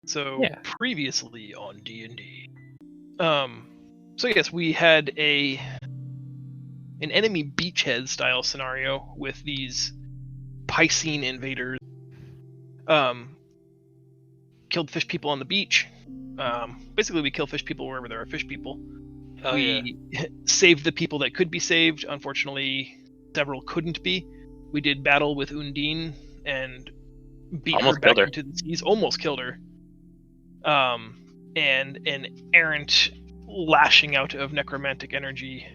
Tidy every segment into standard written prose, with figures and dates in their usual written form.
So Yeah. previously on D&D. So yes, we had an enemy beachhead style scenario with these Piscine invaders. Killed fish people on the beach. Basically, we kill fish people wherever there are fish people. We saved the people that could be saved. Unfortunately, several couldn't be. We did battle with Undine and beat her back into the seas. Almost killed her. And an errant lashing out of necromantic energy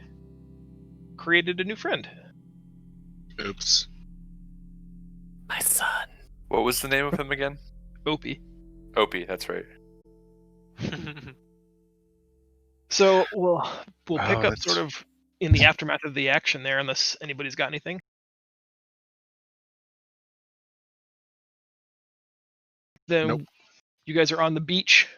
created a new friend. Oops. My son. What was the name of him again? Opie. Opie, that's right. So we'll pick up sort of in the aftermath of the action there, unless anybody's got anything. Then Nope. You guys are on the beach,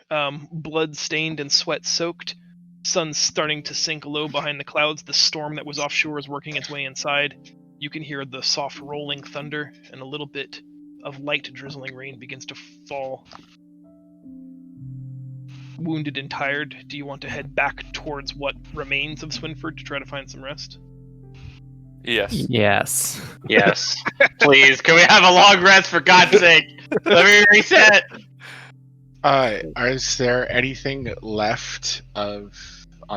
blood stained and sweat soaked. Sun's starting to sink low behind the clouds. The storm that was offshore is working its way inside. You can hear the soft rolling thunder, and a little bit of light drizzling rain begins to fall. Wounded and tired, do you want to head back towards what remains of Swinford to try to find some rest? Yes. Yes. Yes. Please, can we have a long rest for God's sake? Let me reset. Is there anything left on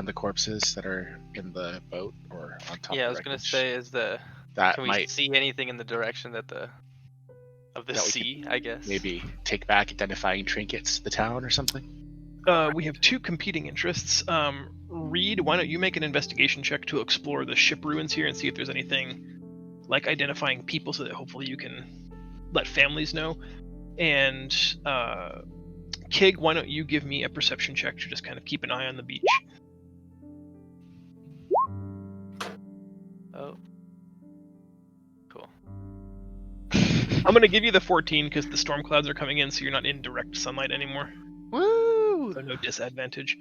the corpses that are in the boat or on top? Yeah, I of was the gonna wreckage? say, That can we might see anything in the direction of the that we sea? I guess. maybe take back identifying trinkets to the town or something. We have two competing interests. Reed, why don't you make an investigation check to explore the ship ruins here and see if there's anything like identifying people, so that hopefully you can let families know. And Kig, why don't you give me a perception check to just kind of keep an eye on the beach? Oh. Cool. I'm going to give you the 14 because the storm clouds are coming in, so you're not in direct sunlight anymore. Woo! So no disadvantage.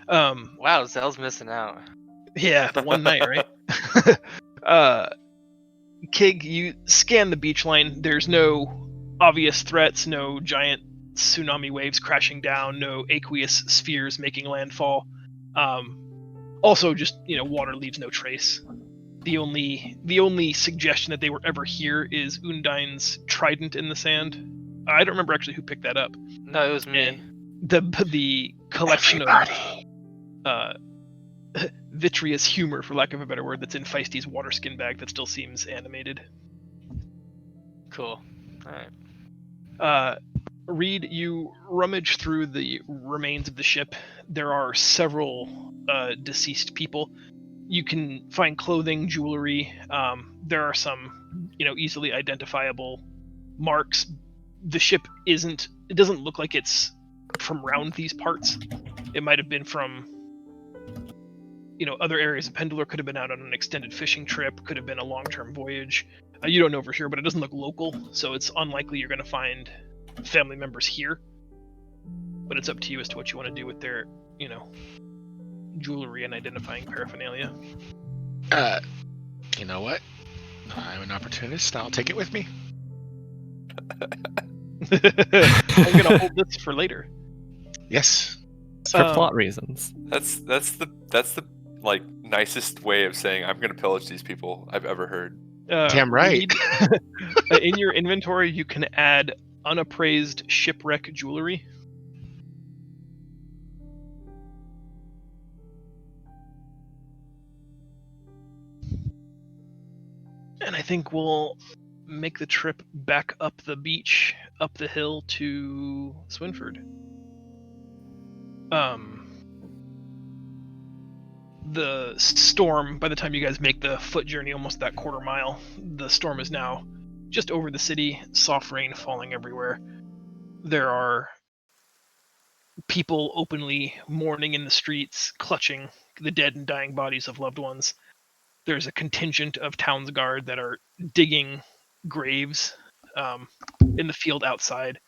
Wow, Zell's missing out. Yeah, the one night, right? Kig, you scan the beach line. There's no obvious threats, no giant tsunami waves crashing down, no aqueous spheres making landfall. Also, just water leaves no trace. The only suggestion that they were ever here is Undine's trident in the sand. I don't remember actually who picked that up. No, it was me. And the collection of vitreous humor, for lack of a better word, that's in Feisty's water skin bag that still seems animated. Cool. Alright. Reed, you rummage through the remains of the ship. There are several deceased people. You can find clothing, jewelry. There are some, easily identifiable marks. The ship it doesn't look like it's from around these parts. It might have been from other areas of Pendler, could have been out on an extended fishing trip, could have been a long-term voyage. You don't know for sure, but it doesn't look local, so it's unlikely you're going to find family members here. But it's up to you as to what you want to do with their, jewelry and identifying paraphernalia. You know what? I'm an opportunist. I'll take it with me. I'm going to hold this for later. Yes. For plot reasons. That's the nicest way of saying I'm gonna pillage these people I've ever heard. Damn right. In your inventory, you can add unappraised shipwreck jewelry. And I think we'll make the trip back up the beach, up the hill to Swinford. The storm, by the time you guys make the foot journey, almost that quarter mile, the storm is now just over the city, soft rain falling everywhere. There are people openly mourning in the streets, clutching the dead and dying bodies of loved ones. There's a contingent of towns guard that are digging graves in the field outside.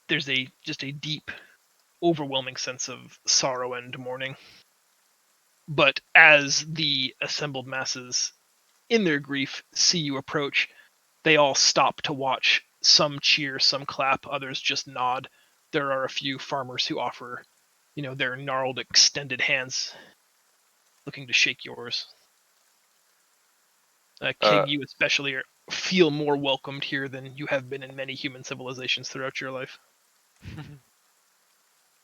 There's just a deep, overwhelming sense of sorrow and mourning. But as the assembled masses, in their grief, see you approach, they all stop to watch. Some cheer, some clap, others just nod. there are a few farmers who offer, their gnarled extended hands, looking to shake yours. Kig, you especially feel more welcomed here than you have been in many human civilizations throughout your life.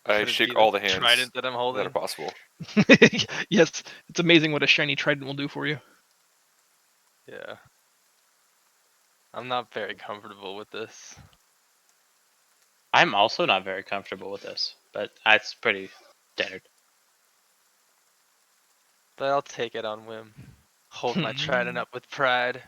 I Could it shake be all the the hands trident that I'm that holding. are possible. Yes, it's amazing what a shiny trident will do for you. Yeah. I'm not very comfortable with this. I'm also not very comfortable with this, but that's pretty standard. But I'll take it on whim. Hold my trident up with pride.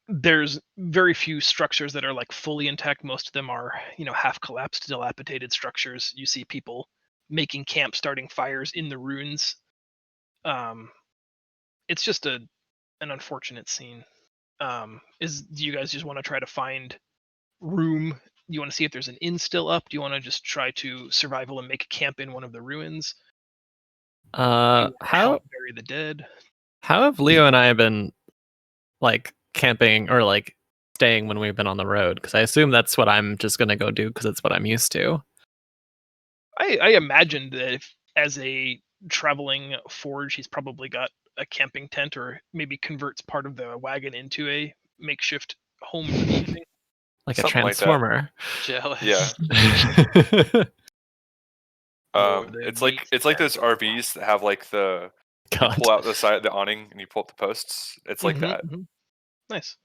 There's very few structures that are like fully intact. Most of them are, half collapsed, dilapidated structures. You see people making camp, starting fires in the ruins. It's just an unfortunate scene. Do you guys just want to try to find room? Do you want to see if there's an inn still up? Do you want to just try to survival and make a camp in one of the ruins? Do you want to help bury the dead? How have Leo and I been like camping or like staying when we've been on the road? Because I assume that's what I'm just gonna go do because it's what I'm used to. I imagined that if, as a traveling forge, he's probably got a camping tent, or maybe converts part of the wagon into a makeshift home for the evening. Like a Something like that. transformer. Jealous. Yeah. Or the It's like meat those tent. RVs that have like you God. pull out the side, the awning, and you pull up the posts. It's like that. Nice.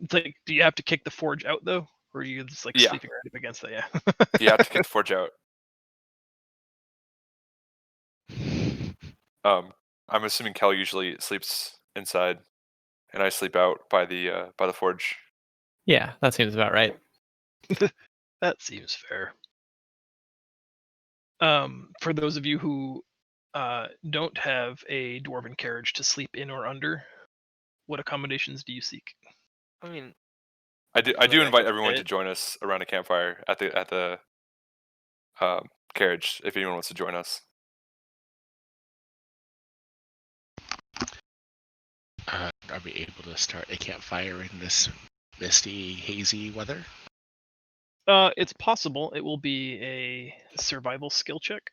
It's like, do you have to kick the forge out though, or are you just like Yeah. sleeping right up against it? Yeah. You have to kick the forge out. I'm assuming Kel usually sleeps inside, and I sleep out by the forge. Yeah, that seems about right. That seems fair. For those of you who don't have a dwarven carriage to sleep in or under, what accommodations do you seek? I mean, I do like I invite can everyone to fit. join us around a campfire at the carriage if anyone wants to join us. Are we able to start a campfire in this misty, hazy weather? It's possible. It will be a survival skill check.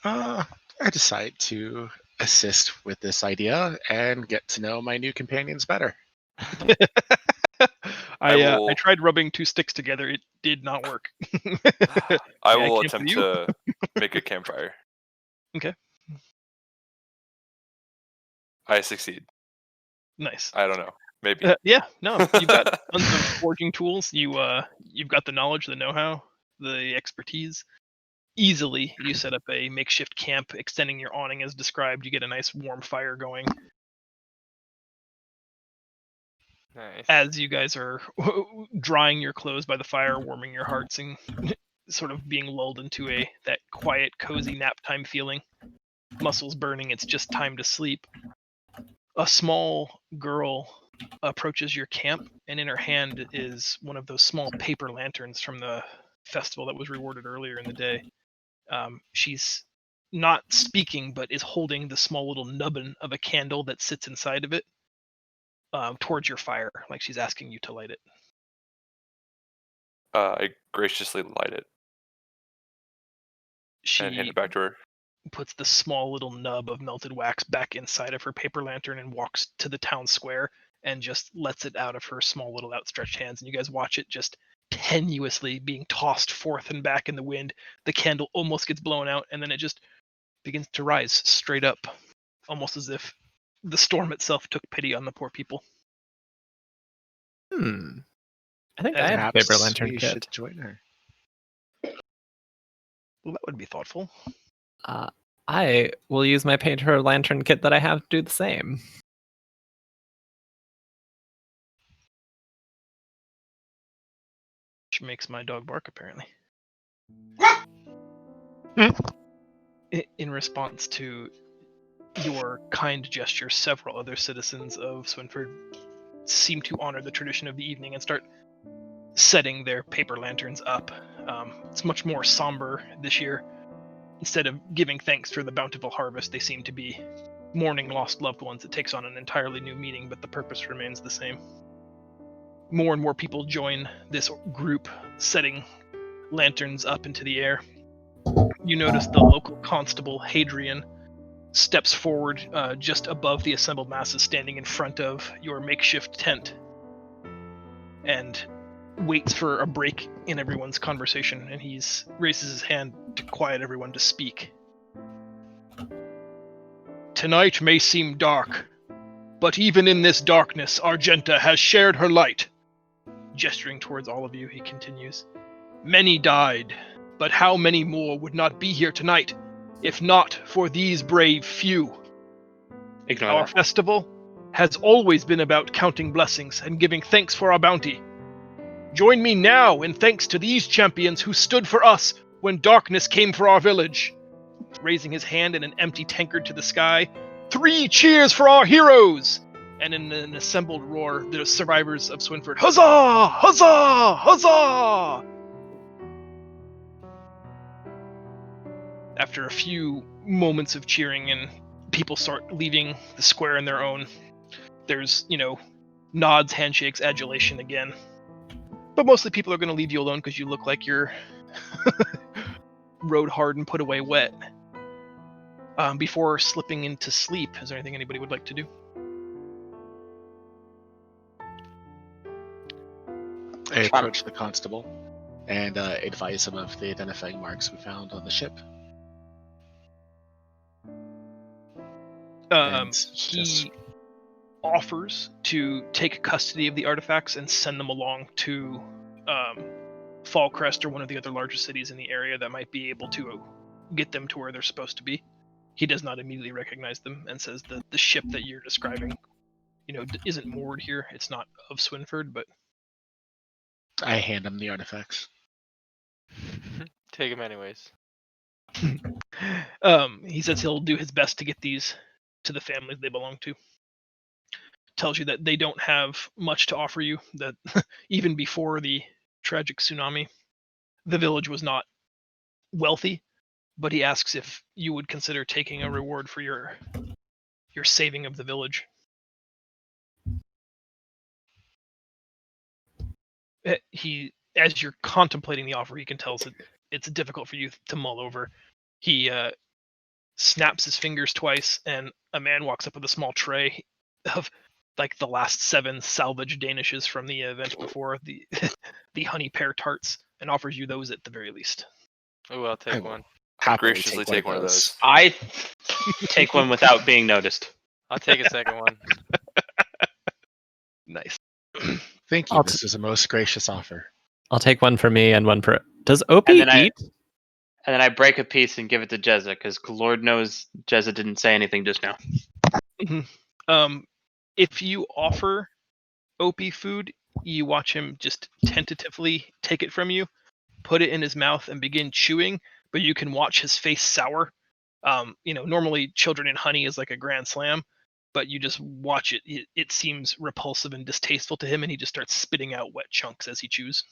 I decide to assist with this idea and get to know my new companions better. I tried rubbing two sticks together. It did not work. I May will camp with attempt you? to make a campfire. Okay. I succeed. Nice. I don't know. Maybe. Yeah, no, you've got tons of forging tools. You've got the knowledge, the know-how, the expertise. Easily, you set up a makeshift camp, extending your awning as described. You get a nice warm fire going. Nice. As you guys are drying your clothes by the fire, warming your hearts, and sort of being lulled into that quiet, cozy nap time feeling. Muscles burning, it's just time to sleep. A small girl approaches your camp, and in her hand is one of those small paper lanterns from the festival that was rewarded earlier in the day. She's not speaking, but is holding the small little nubbin of a candle that sits inside of it towards your fire, like she's asking you to light it. I graciously light it and hand She it back to her. puts the small little nub of melted wax back inside of her paper lantern and walks to the town square and just lets it out of her small little outstretched hands. And you guys watch it just tenuously being tossed forth and back in the wind. The candle almost gets blown out, and then it just begins to rise straight up, almost as if the storm itself took pity on the poor people. I think As I have a Perhaps paper lantern we kit. should join her. Well, that would be thoughtful. I will use my paper lantern kit that I have to do the same. Which makes my dog bark, apparently. In response to your kind gesture, several other citizens of Swinford seem to honor the tradition of the evening and start setting their paper lanterns up. It's much more somber this year. Instead of giving thanks for the bountiful harvest, they seem to be mourning lost loved ones, it takes on an entirely new meaning, but the purpose remains the same. More and more people join this group, setting lanterns up into the air. You notice the local constable, Hadrian, steps forward just above the assembled masses, standing in front of your makeshift tent, and waits for a break in everyone's conversation, and he raises his hand to quiet everyone to speak. Tonight may seem dark, but even in this darkness, Argenta has shared her light. Gesturing towards all of you, he continues. Many died, but how many more would not be here tonight, if not for these brave few? Ignore Our that. festival has always been about counting blessings and giving thanks for our bounty. Join me now in thanks to these champions who stood for us when darkness came for our village. Raising his hand in an empty tankard to the sky, 3 cheers for our heroes! And in an assembled roar, the survivors of Swinford, huzzah! Huzzah! Huzzah! After a few moments of cheering and people start leaving the square on their own, there's, nods, handshakes, adulation again. But mostly people are going to leave you alone because you look like you're rode hard and put away wet. Before slipping into sleep, is there anything anybody would like to do? I approach the constable and advise him of the identifying marks we found on the ship. He offers to take custody of the artifacts and send them along to Fallcrest or one of the other larger cities in the area that might be able to get them to where they're supposed to be. He does not immediately recognize them and says that the ship that you're describing, isn't moored here. It's not of Swinford, but I hand him the artifacts. Take him anyways. he says he'll do his best to get these to the families they belong to. Tells you that they don't have much to offer you, that even before the tragic tsunami, the village was not wealthy, but he asks if you would consider taking a reward for your saving of the village. As you're contemplating the offer, he can tell that it's difficult for you to mull over. He snaps his fingers twice, and a man walks up with a small tray of like the last 7 salvage danishes from the event before, the the honey pear tarts, and offers you those at the very least. Ooh, I'll take one. Happily Graciously take one of those. I take one without being noticed. I'll take a second one. Nice. Thank you. I'll This is a most gracious offer. I'll take one for me and one for. Does Opie And then eat? And then I break a piece and give it to Jezza, because Lord knows Jezza didn't say anything just now. If you offer Opie food, you watch him just tentatively take it from you, put it in his mouth, and begin chewing, but you can watch his face sour. Normally children in honey is like a grand slam, but you just watch it. It seems repulsive and distasteful to him, and he just starts spitting out wet chunks as he chews.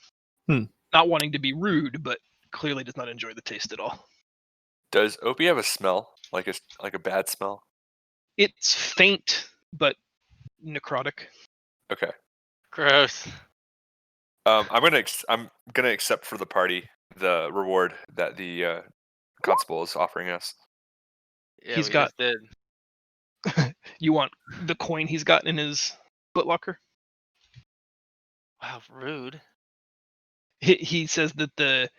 Not wanting to be rude, but clearly does not enjoy the taste at all. Does Opie have a smell? Like a bad smell? It's faint, but necrotic. Okay. Gross. I'm gonna accept for the party the reward that the constable is offering us. Yeah, He's we got- just did. You want the coin he's got in his footlocker? Wow, rude. He says that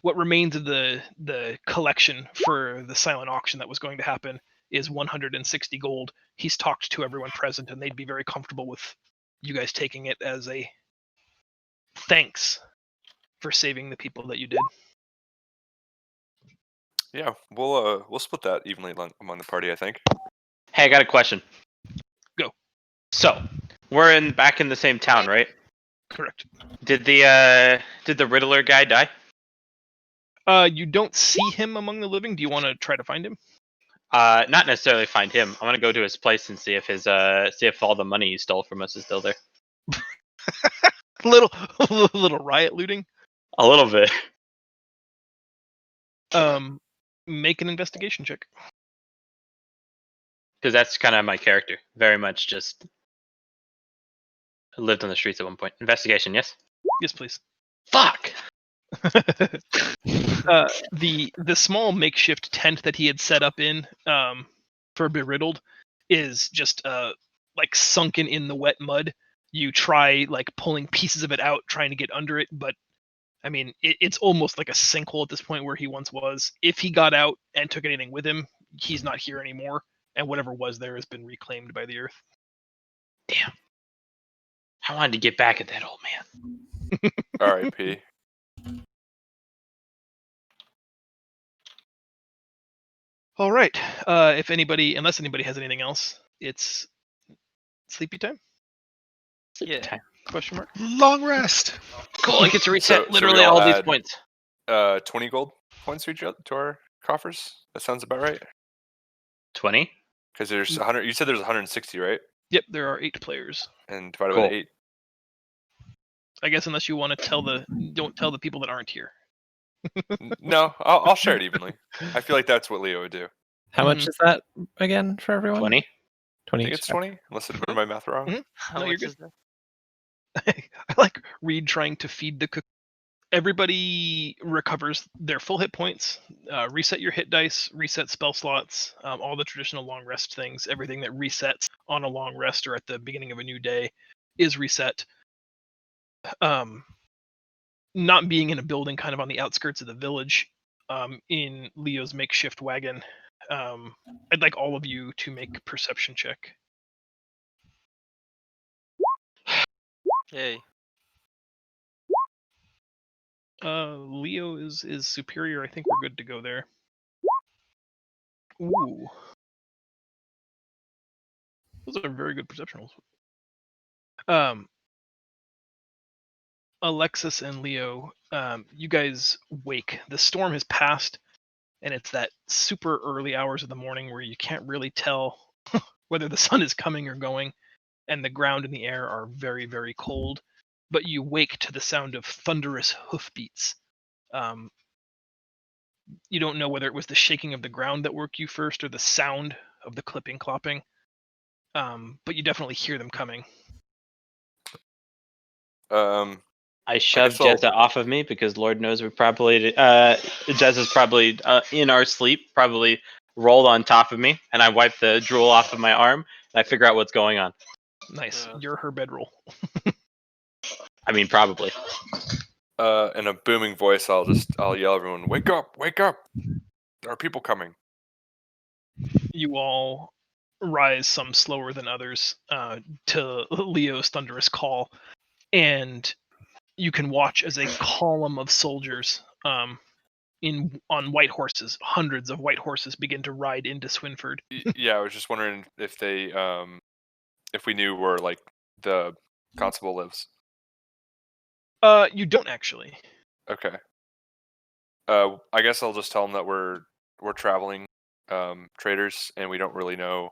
what remains of the collection for the silent auction that was going to happen is 160 gold. He's talked to everyone present, and they'd be very comfortable with you guys taking it as a thanks for saving the people that you did. Yeah, we'll split that evenly among the party, I think. Hey, I got a question. Go. So, we're back in the same town, right? Correct. Did the Riddler guy die? You don't see him among the living. Do you want to try to find him? Not necessarily find him. I want to go to his place and see if all the money he stole from us is still there. little riot looting. A little bit. Make an investigation check. Because that's kind of my character. Very much just lived on the streets at one point. Investigation, yes? Yes, please. Fuck! The small makeshift tent that he had set up in for Beriddled is just like sunken in the wet mud. You try like pulling pieces of it out, trying to get under it, but I mean it's almost like a sinkhole at this point where he once was. If he got out and took anything with him, he's not here anymore, and whatever was there has been reclaimed by the earth. Damn. I wanted to get back at that old man. R.I.P. All right. Unless anybody has anything else, it's sleepy time? Yeah. Time. Question mark. Long rest. Cool, I get to reset So literally we all all these add- points. 20 gold points to our coffers. That sounds about right. 20? Because there's 100. You said there's 160, right? Yep, there are 8 players. And divided Cool. by 8. I guess unless you want to don't tell the people that aren't here. No, I'll share it evenly. I feel like that's what Leo would do. How much is that again for everyone? 20? 20 I think each. it's 20, unless I did my math wrong. Mhm. How No, you're much good. is that? I like Reed trying to feed the cook. Everybody recovers their full hit points. Reset your hit dice, reset spell slots, all the traditional long rest things. Everything that resets on a long rest or at the beginning of a new day is reset. Not being in a building kind of on the outskirts of the village, in Leo's makeshift wagon, I'd like all of you to make perception check. Yay. Leo is superior. I think we're good to go there. Ooh. Those are very good perception rolls. Alexis and Leo, you guys wake. The storm has passed, and it's that super early hours of the morning where you can't really tell whether the sun is coming or going, and the ground and the air are very, very cold. But you wake to the sound of thunderous hoofbeats. You don't know whether it was the shaking of the ground that woke you first or the sound of the clipping clopping, but you definitely hear them coming. I shoved I'll- Jezza off of me because Lord knows we probably Jezza's probably in our sleep, probably rolled on top of me, and I wipe the drool off of my arm and I figure out what's going on. Nice. You're her bedroll. I mean, probably. In a booming voice, I'll yell everyone, wake up, wake up. There are people coming. You all rise, some slower than others, to Leo's thunderous call, and you can watch as a column of soldiers on white horses, hundreds of white horses, begin to ride into Swinford. Yeah, I was just wondering if they, if we knew where like the constable lives. You don't actually. Okay. I guess I'll just tell them that we're traveling traders, and we don't really know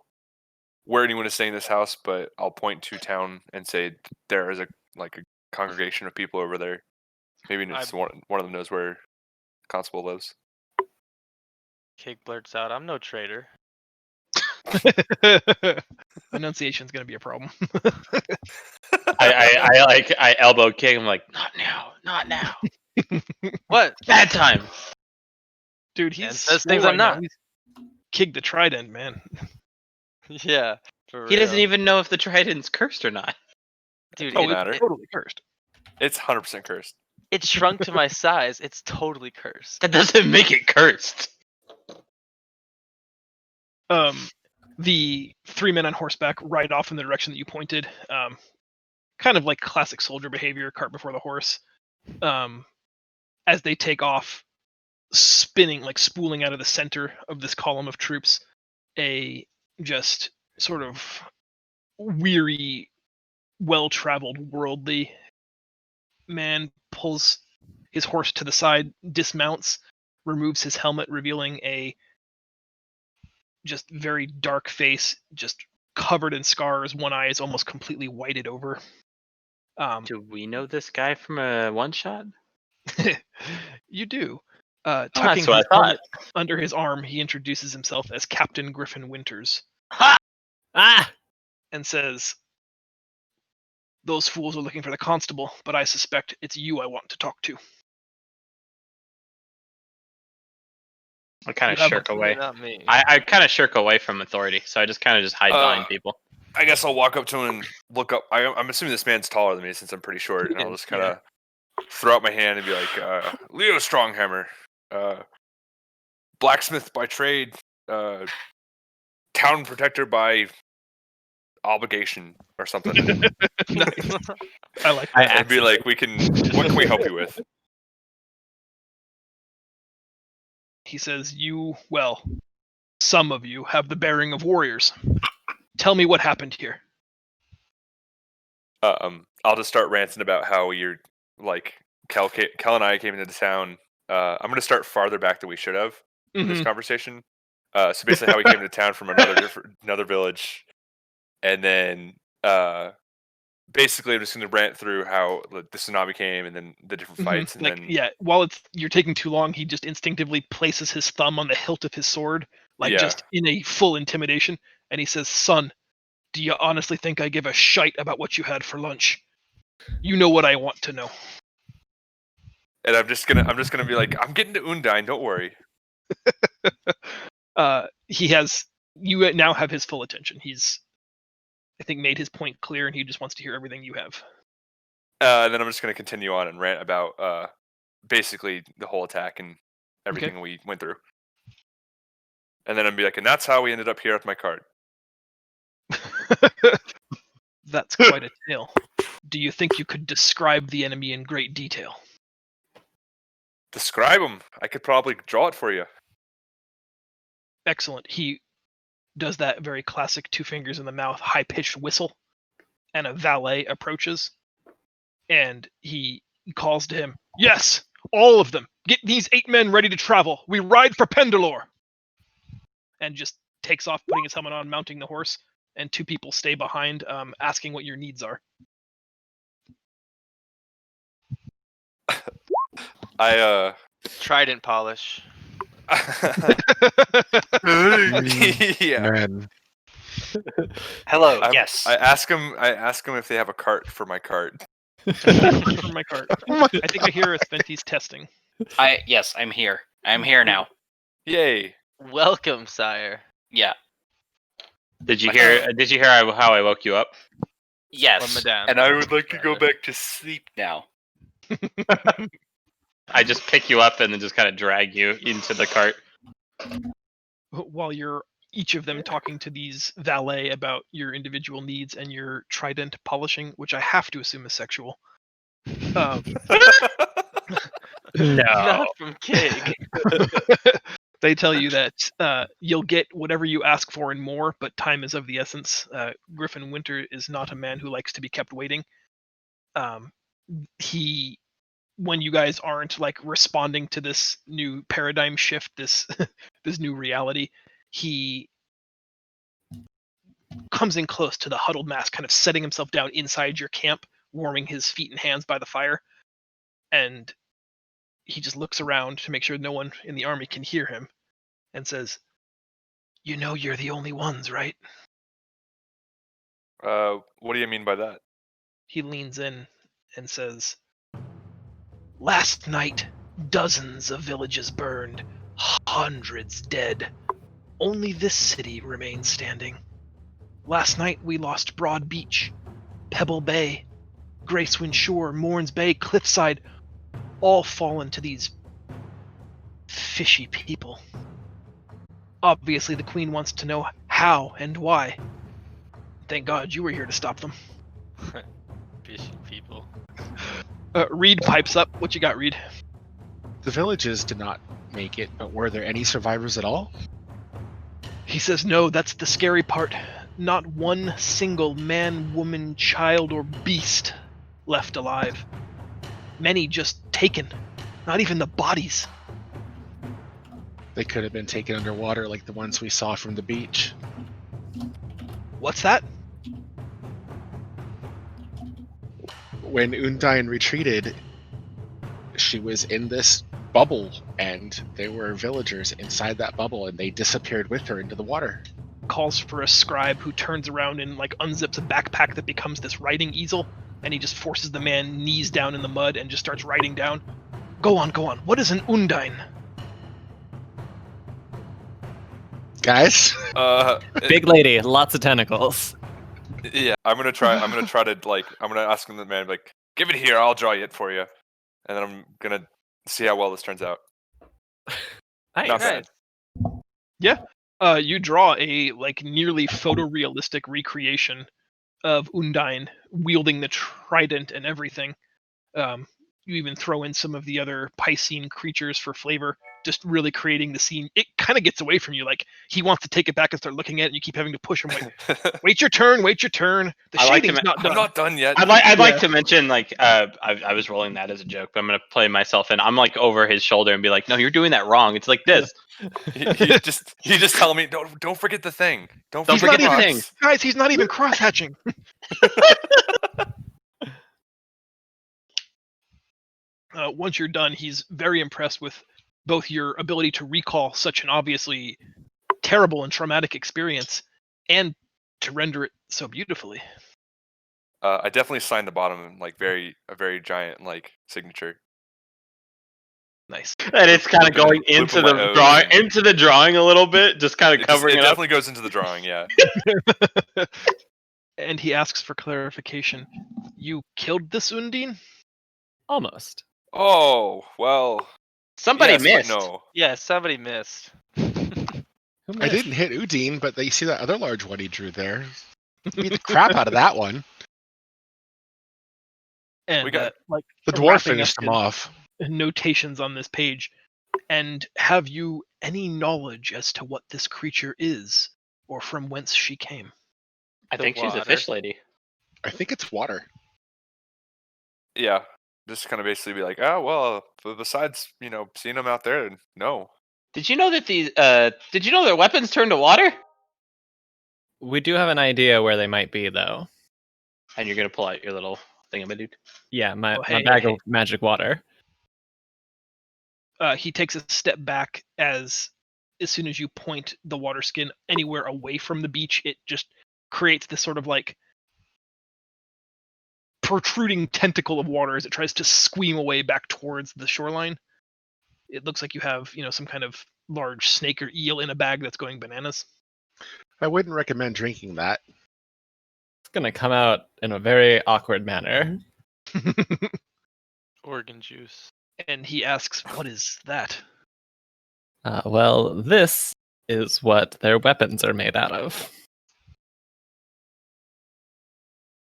where anyone is staying in this house. But I'll point to town and say there is a congregation of people over there. Maybe it's one of them knows where constable lives. Cake blurts out, I'm no traitor. Enunciation's gonna be a problem. I elbow kick. I'm like, not now, not now. What? Bad time. Dude, Man he's says things swole I'm right now. not. He's kicked the trident, man. Yeah. For He doesn't real. even know if the trident's cursed or not. Dude, Doesn't Oh, matter. it's totally cursed. It's 100% cursed. it shrunk to my size. It's totally cursed. That doesn't make it cursed. The 3 men on horseback ride off in the direction that you pointed. Kind of like classic soldier behavior, cart before the horse. As they take off, spinning, like spooling out of the center of this column of troops, a just sort of weary, well-traveled, worldly man pulls his horse to the side, dismounts, removes his helmet, revealing a just very dark face, just covered in scars. One eye is almost completely whited over. Do we know this guy from a one shot? You do. That's Tucking what I his thought. helmet under his arm, he introduces himself as Captain Griffin Winters. Ha! Ah! and says, "Those fools are looking for the constable, but I suspect it's you I want to talk to." I kind of You have shirk away. Not me. I kind of shirk away from authority, so I just kind of just hide behind people. I guess I'll walk up to him and look up. I'm assuming this man's taller than me since I'm pretty short, and I'll just kind of throw out my hand and be like, Leo Stronghammer, blacksmith by trade, town protector by obligation, or something. Nice. I like that. And be like, what can we help you with? He says, some of you have the bearing of warriors. Tell me what happened here. I'll just start ranting about how you're like Kel and I came into the town. I'm gonna start farther back than we should have in this conversation. So basically, how we came to town from another village, and then basically, I'm just gonna rant through how the tsunami came and then the different fights, and then while you're taking too long, he just instinctively places his thumb on the hilt of his sword, just in a full intimidation, and he says, "Son, do you honestly think I give a shite about what you had for lunch? You know what I want to know." And I'm just gonna be like, "I'm getting to Undine, don't worry." You now have his full attention. He's, I think, made his point clear, and he just wants to hear everything you have. And then I'm just gonna continue on and rant about basically the whole attack and everything we went through. And then I'd be like, and that's how we ended up here at my cart. That's quite a tale. Do you think you could describe the enemy in great detail? Describe him. I could probably draw it for you. Excellent. He does that very classic 2 fingers in the mouth, high-pitched whistle, and a valet approaches, and he calls to him, "Yes, all of them. Get these 8 men ready to travel. We ride for Pendalore." And just takes off, putting his helmet on, mounting the horse, and 2 people stay behind, asking what your needs are. I Trident polish. Yeah. Man. Hello. Yes. I ask him if they have a cart for my cart. For my cart. I think I hear a Spenti's testing. Yes, I'm here. I'm here now. Yay. Welcome, sire. Yeah. Did you hear how I woke you up? Yes. Or madame. And I would like to go back to sleep Now. I just pick you up and then just kind of drag you into the cart. While you're each of them talking to these valet about your individual needs and your trident polishing, which I have to assume is sexual. No. Not from Kig. They tell you that you'll get whatever you ask for and more, but time is of the essence. Griffin Winter is not a man who likes to be kept waiting. When you guys aren't responding to this new paradigm shift, this this new reality, he comes in close to the huddled mass, kind of setting himself down inside your camp, warming his feet and hands by the fire, and he just looks around to make sure no one in the army can hear him, and says, "You know you're the only ones, right?" What do you mean by that? He leans in and says, "Last night, dozens of villages burned, hundreds dead. Only this city remains standing. Last night we lost Broad Beach, Pebble Bay, Gracewind Shore, Mourns Bay, Cliffside, all fallen to these fishy people. Obviously the Queen wants to know how and why. Thank God you were here to stop them." Fishy people. Reed pipes up. What you got, Reed? The villages did not make it, but were there any survivors at all? He says, "No, that's the scary part. Not one single man, woman, child, or beast left alive. Many just taken. Not even the bodies." They could have been taken underwater like the ones we saw from the beach. What's that? When Undine retreated, she was in this bubble, and there were villagers inside that bubble, and they disappeared with her into the water. calls for a scribe who turns around and like unzips a backpack that becomes this writing easel, and he just forces the man knees down in the mud and just starts writing down. Go on. What is an undine? Guys, Big lady, lots of tentacles. Yeah, I'm gonna try to like. I'm gonna ask him the man like, give it here. I'll draw it for you, and then I'm gonna see how well this turns out. Nice. Not bad. You draw a like nearly photorealistic recreation of Undine wielding the trident and everything. You even throw in some of the other Piscine creatures for flavor, just really creating the scene. It kind of gets away from you. Like he wants to take it back and start looking at it, and you keep having to push him. Wait your turn. The I like to shading's not done. I'm not done yet. I'd like to mention like I was rolling that as a joke, but I'm gonna play myself in. I'm like over his shoulder and be like, no, you're doing that wrong. It's like this. He just telling me don't forget the thing. Don't Don't forget forget the the thing. thing. Guys, he's not even cross-hatching. Once you're done, he's very impressed with both your ability to recall such an obviously terrible and traumatic experience and to render it so beautifully. I definitely signed the bottom like a very giant like signature. Nice. And it's kind of going Looping into my the O's drawing, and- into the drawing a little bit, just kind of covering It it up. definitely goes into the drawing. Yeah. And he asks for clarification. You killed this Undine? Almost. Oh well. Somebody yes, but missed. no. Yeah, somebody missed. Who I missed? didn't hit Udine, but you see that other large one he drew there. Beat the crap out of that one. And We got- like The dwarf wrapping finished up him off. notations on this page. And have you any knowledge as to what this creature is, or from whence she came? I The think she's a water. fish lady. I think it's water. Yeah. Just kind of basically be like, oh well. Besides, seeing them out there, no. Did you know that did you know their weapons turn to water? We do have an idea where they might be, though. And you're gonna pull out your little thingamadude. Yeah, my Oh, hey, bag hey. of magic water. He takes a step back as soon as you point the water skin anywhere away from the beach, it just creates this sort of like protruding tentacle of water as it tries to squeam away back towards the shoreline. It looks like you have, some kind of large snake or eel in a bag that's going bananas. I wouldn't recommend drinking that. It's gonna come out in a very awkward manner. Organ juice. And he asks, "What is that?" Well, this is what their weapons are made out of.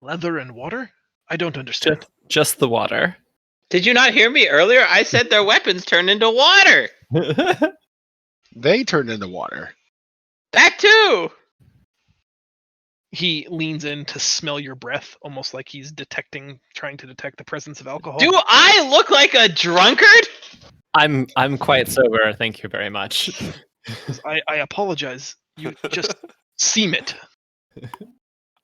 Leather and water? I don't understand. Just the water. Did you not hear me earlier? I said their weapons turned into water. They turned into water. That too. He leans in to smell your breath, almost like he's trying to detect the presence of alcohol. Do I look like a drunkard? I'm quite sober, thank you very much. I apologize. You just seem it.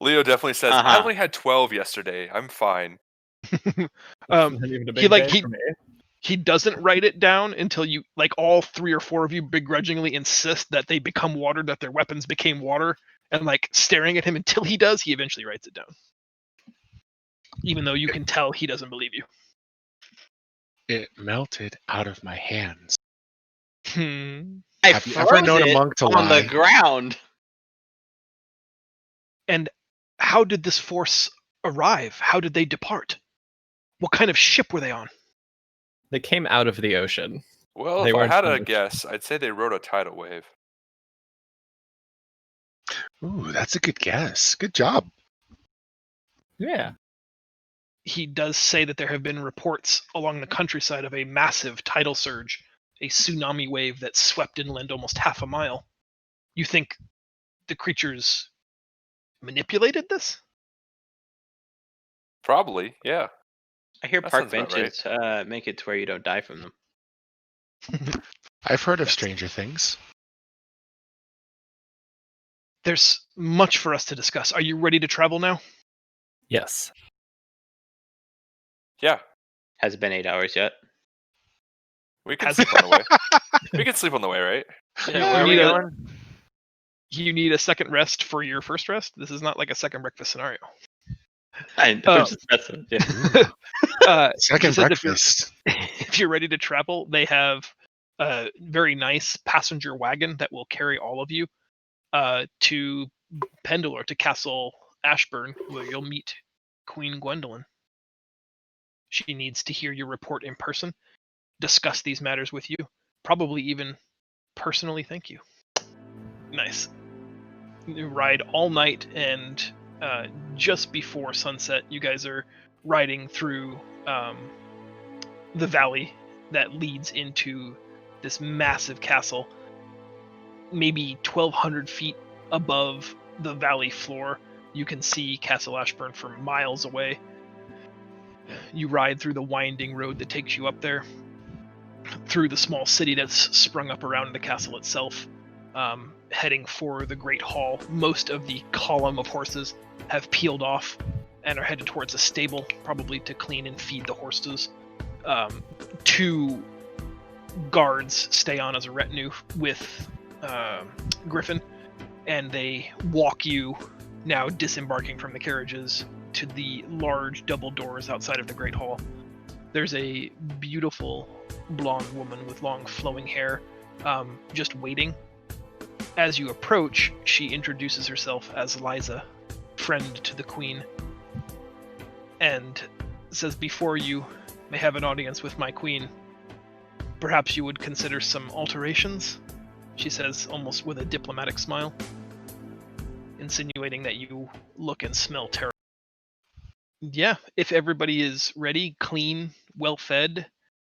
Leo definitely says, Uh-huh. I only had 12 yesterday. I'm fine. He doesn't write it down until you, like, all 3 or 4 of you begrudgingly insist that they become water, that their weapons became water, and like staring at him until he does, he eventually writes it down. Even though you can tell he doesn't believe you. It melted out of my hands. I Have you ever froze known a it monk to on lie? the ground. And how did this force arrive? How did they depart? What kind of ship were they on? They came out of the ocean. Well, They if I weren't had on a the- guess, I'd say they rode a tidal wave. Ooh, that's a good guess. Good job. Yeah. He does say that there have been reports along the countryside of a massive tidal surge, a tsunami wave that swept inland almost half a mile. You think the creatures manipulated this? Probably, yeah. I hear That park sounds about benches make it to where you don't die from them. I've heard of Stranger Things. There's much for us to discuss. Are you ready to travel now? Yes. Yeah. Has it been 8 hours yet? We can Has- sleep on the way. We can sleep on the way, right? Yeah, Yeah, where are we we need a- going? You need a second rest for your first rest. This is not like a second breakfast scenario. I'm just messing. Yeah. Second She said breakfast. if you're ready to travel, they have a very nice passenger wagon that will carry all of you to Pendle or to Castle Ashburn, where you'll meet Queen Gwendolyn. She needs to hear your report in person, discuss these matters with you, probably even personally thank you. Nice. You ride all night, and just before sunset, you guys are riding through the valley that leads into this massive castle, maybe 1,200 feet above the valley floor. You can see Castle Ashburn from miles away. You ride through the winding road that takes you up there, through the small city that's sprung up around the castle itself, heading for the Great Hall. Most of the column of horses have peeled off and are headed towards a stable, probably to clean and feed the horses. 2 guards stay on as a retinue with Griffin, and they walk you, now disembarking from the carriages, to the large double doors outside of the Great Hall. There's a beautiful blonde woman with long flowing hair, just waiting. As you approach, she introduces herself as Liza, friend to the Queen, and says, before you may have an audience with my Queen, perhaps you would consider some alterations, she says, almost with a diplomatic smile, insinuating that you look and smell terrible. Yeah, if everybody is ready, clean, well-fed,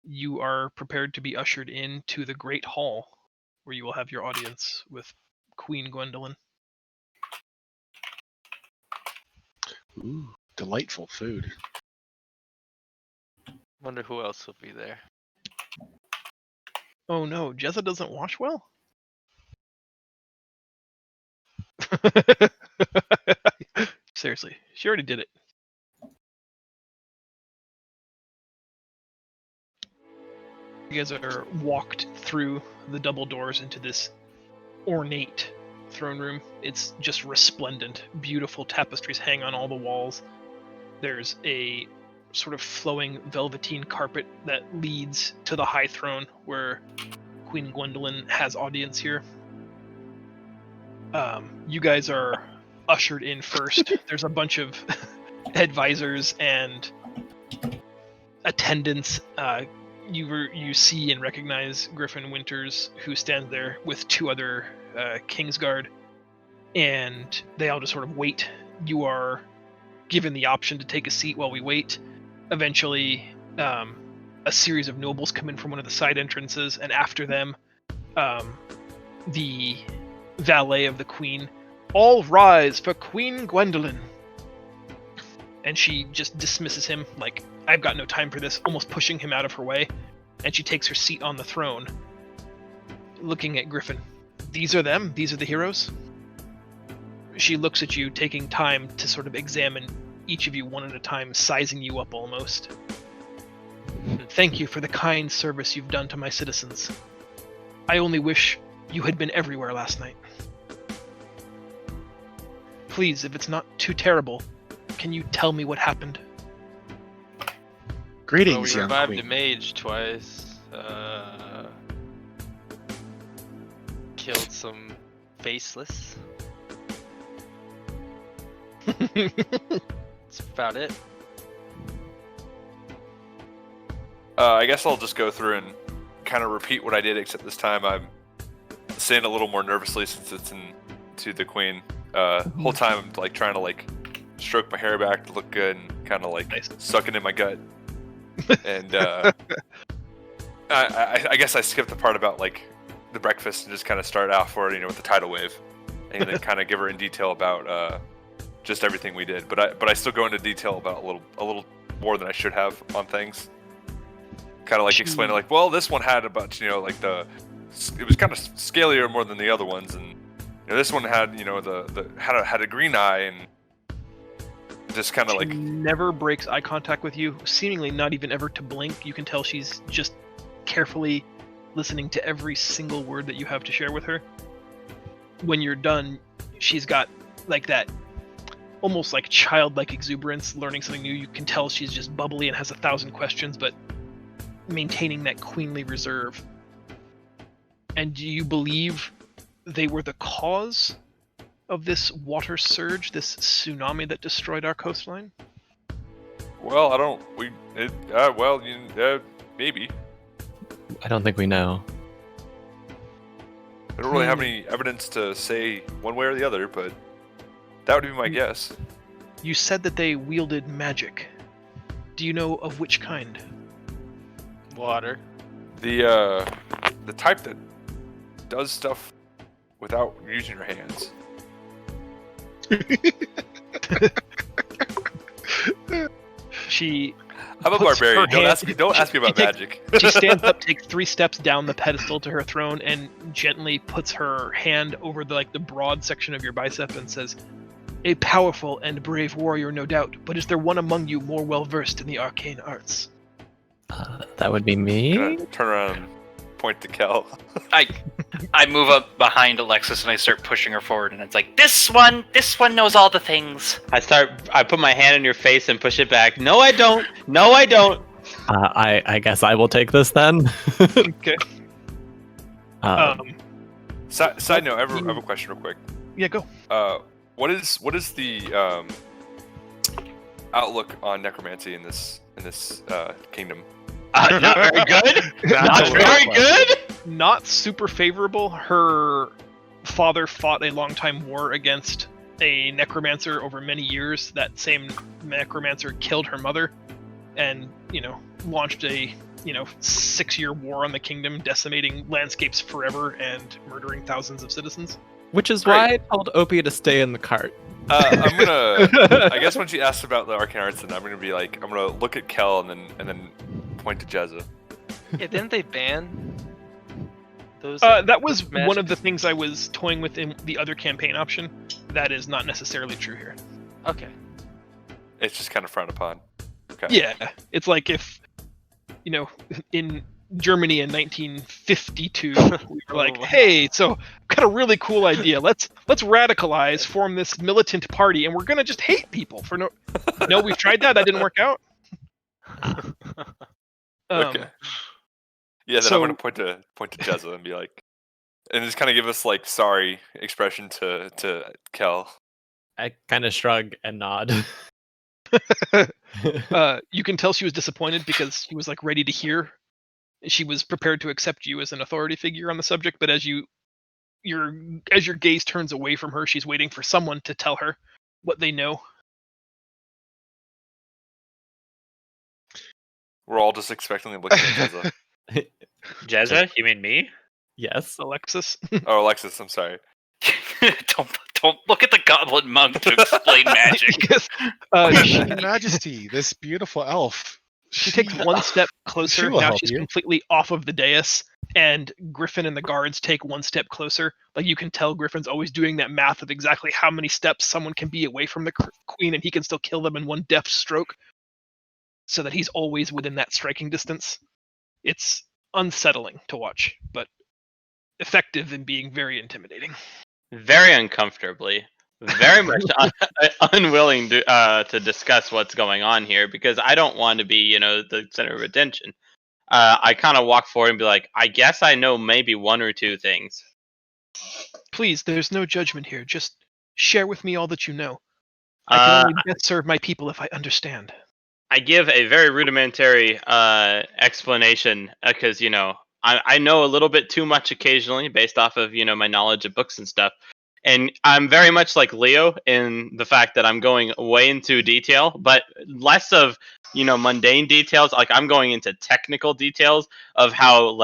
you are prepared to be ushered into the Great Hall, where you will have your audience with Queen Gwendolyn. Ooh, delightful food. Wonder who else will be there. Oh no, Jezza doesn't wash well? Seriously, she already did it. You guys are walked through the double doors into this ornate throne room. It's just resplendent. Beautiful tapestries hang on all the walls. There's a sort of flowing velveteen carpet that leads to the high throne where Queen Gwendolyn has audience here. You guys are ushered in first. There's a bunch of advisors and attendants. You see and recognize Griffin Winters, who stands there with 2 other Kingsguard, and they all just sort of wait. You are given the option to take a seat while we wait. Eventually, a series of nobles come in from one of the side entrances, and after them, the valet of the Queen. All rise for Queen Gwendolyn. And she just dismisses him, like, I've got no time for this, almost pushing him out of her way. And she takes her seat on the throne, looking at Griffin. These are them? These are the heroes? She looks at you, taking time to sort of examine each of you one at a time, sizing you up almost. Thank you for the kind service you've done to my citizens. I only wish you had been everywhere last night. Please, if it's not too terrible, can you tell me what happened? Greetings, We young revived queen. a mage twice. Killed some faceless. That's about it. I guess I'll just go through and kind of repeat what I did, except this time I'm saying a little more nervously since it's to the Queen. Whole time I'm like trying to like stroke my hair back to look good and kind of like Nice. sucking in my gut. And I guess I skipped the part about like the breakfast and just kind of start out for it, with the tidal wave, and then kind of give her in detail about just everything we did. But I still go into detail about a little more than I should have on things. Kind of like explaining like, well, this one had a bunch, like it was kind of scalier more than the other ones, and this one had had a green eye and just kind of like never breaks eye contact with you, seemingly not even ever to blink. You can tell she's just carefully listening to every single word that you have to share with her. when you're done, she's got like that almost like childlike exuberance, learning something new. You can tell she's just bubbly and has 1,000 questions, but maintaining that queenly reserve. And do you believe they were the cause of this water surge, this tsunami that destroyed our coastline? Well, I don't. Maybe. I don't think we know. I don't really have any evidence to say one way or the other, but that would be my guess. You said that they wielded magic. Do you know of which kind? Water. The type that does stuff without using your hands. I'm a puts her barbarian. Don't hand- ask me about magic. She stands up, takes 3 steps down the pedestal to her throne, and gently puts her hand over the broad section of your bicep and says, "A powerful and brave warrior, no doubt, but is there one among you more well versed in the arcane arts?" That would be me. Gonna turn around and point to Kel. I move up behind Alexis and I start pushing her forward, and it's like, this one knows all the things. I put my hand in your face and push it back. No, I don't. No, I don't. I guess I will take this then. Okay. Side note, I have a question real quick. Yeah, go. What is the outlook on necromancy in this kingdom? Not very good. Not very good. Not super favorable. Her father fought a long-time war against a necromancer over many years. That same necromancer killed her mother and, launched a, 6-year war on the kingdom, decimating landscapes forever and murdering thousands of citizens. Which is why I told Opie to stay in the cart. I'm gonna. I guess when she asks about the arcane arts, then I'm gonna look at Kel and then point to Jezza. Yeah, didn't they ban those? That was magic? one of the things I was toying with in the other campaign option. That is not necessarily true here. Okay. It's just kind of frowned upon. Okay. Yeah, it's like if, in Germany in 1952, we were like, hey, so I've got a really cool idea. Let's radicalize, form this militant party, and we're gonna just hate people for no. No, we've tried that. That didn't work out. Okay. Yeah, then so- I'm gonna point to Jezza and be like, and just kind of give us sorry expression to Kel. I kind of shrug and nod. You can tell she was disappointed because she was ready to hear. She was prepared to accept you as an authority figure on the subject, but as your gaze turns away from her, she's waiting for someone to tell her what they know. We're all just expectantly looking at Jezza. Jezza, you mean me? Yes. Alexis. Oh, Alexis, I'm sorry. Don't look at the goblin monk to explain magic. Because, Your Majesty, this beautiful elf. she takes one step She closer. will Now help she's you. completely off of the dais, and Griffin and the guards take one step closer. You can tell Griffin's always doing that math of exactly how many steps someone can be away from the queen, and he can still kill them in one deft stroke, so that he's always within that striking distance. It's unsettling to watch, but effective in being very intimidating. Very uncomfortably. Very much unwilling to discuss what's going on here because I don't want to be, the center of attention. I kind of walk forward and be like, I guess I know maybe 1 or 2 things. Please, there's no judgment here. Just share with me all that you know. I can only best serve my people if I understand. I give a very rudimentary explanation because, I know a little bit too much occasionally based off of, my knowledge of books and stuff. And I'm very much like Leo in the fact that I'm going way into detail, but less of, mundane details. I'm going into technical details of how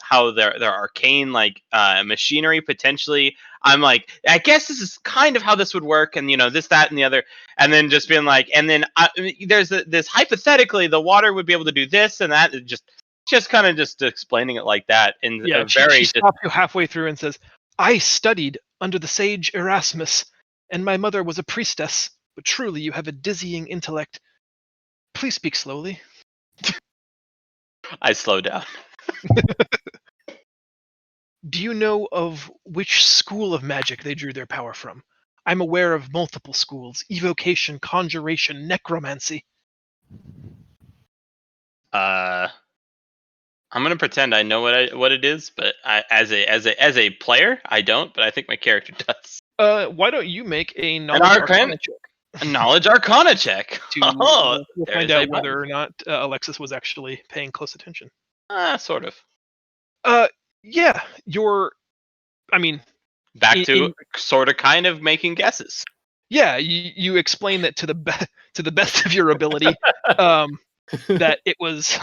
how their arcane machinery potentially. I'm like, I guess this is kind of how this would work, and this, that, and the other, and then just being like, and then there's this hypothetically the water would be able to do this and that, just kind of just explaining it like that in Yeah, a very she stops you halfway through and says, I studied under the sage Erasmus, and my mother was a priestess, but truly you have a dizzying intellect. Please speak slowly. I slow down. Do you know of which school of magic they drew their power from? I'm aware of multiple schools: evocation, conjuration, necromancy. I'm gonna pretend I know what it is, but as a player, I don't. But I think my character does. Why don't you make a An knowledge arcana, arcana check a knowledge arcana check. to Oh, we'll there find is a out button. whether or not Alexis was actually paying close attention. Sort of. Yeah, I mean, Back in- to in- sort of kind of making guesses. yeah, you explain that to the to the best of your ability, that it was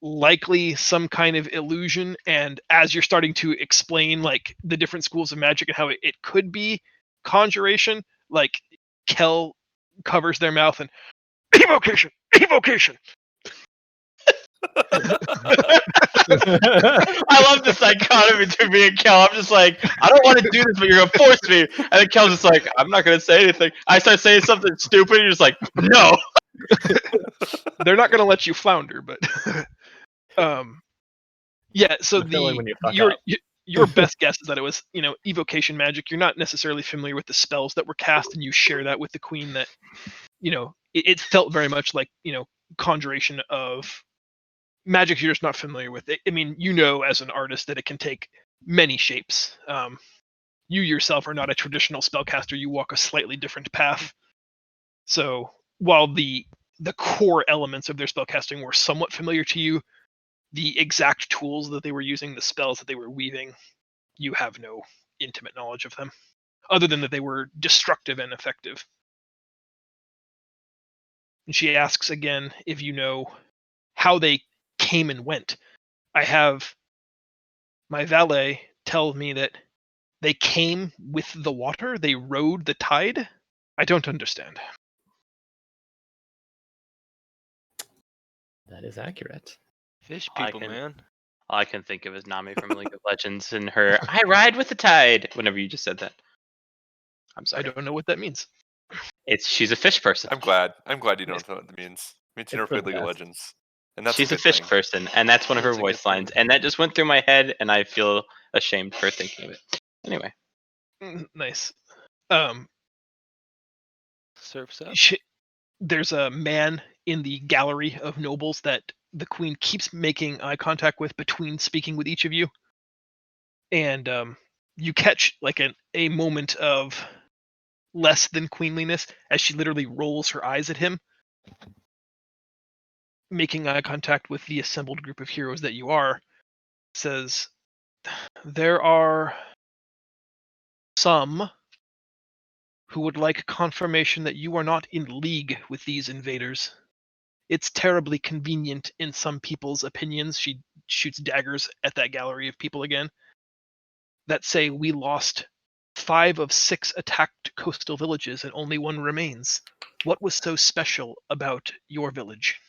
likely some kind of illusion, and as you're starting to explain like the different schools of magic and how it could be conjuration, like Kel covers their mouth and evocation, evocation. I love the dichotomy between me and Kel. I'm just like, I don't want to do this, but you're gonna force me. And then Kel's just like, I'm not gonna say anything. I start saying something stupid, and you're just like, no. They're not gonna let you flounder, but yeah. So The feeling when you fuck your up. your best guess is that it was evocation magic. You're not necessarily familiar with the spells that were cast, and you share that with the queen that it felt very much like conjuration of magic you're just not familiar with. I mean, as an artist that it can take many shapes. You yourself are not a traditional spellcaster. You walk a slightly different path. So while the core elements of their spellcasting were somewhat familiar to you, the exact tools that they were using, the spells that they were weaving, you have no intimate knowledge of them, other than that they were destructive and effective. And she asks again if you know how they came and went. I have my valet tell me that they came with the water, they rode the tide. I don't understand. That is accurate. Fish I people, can- man. All I can think of is Nami from League of Legends and her "I ride with the tide." Whenever you just said that, I'm I sorry. don't know what that means. She's a fish person. I'm glad you don't know what it means. Me too. It's Never for played the League of best. Legends, and that's She's a a good fish thing. person, and that's one of her That's a good voice lines, thing. and that just went through my head, and I feel ashamed for thinking of it. Anyway, Nice. Surfs up. There's a man in the gallery of nobles that the queen keeps making eye contact with between speaking with each of you, and you catch like a moment of less than queenliness as she literally rolls her eyes at him, making eye contact with the assembled group of heroes that you are. Says, there are some who would like confirmation that you are not in league with these invaders. It's terribly convenient in some people's opinions. She shoots daggers at that gallery of people again. That say we lost 5 of 6 attacked coastal villages and only 1 remains. What was so special about your village?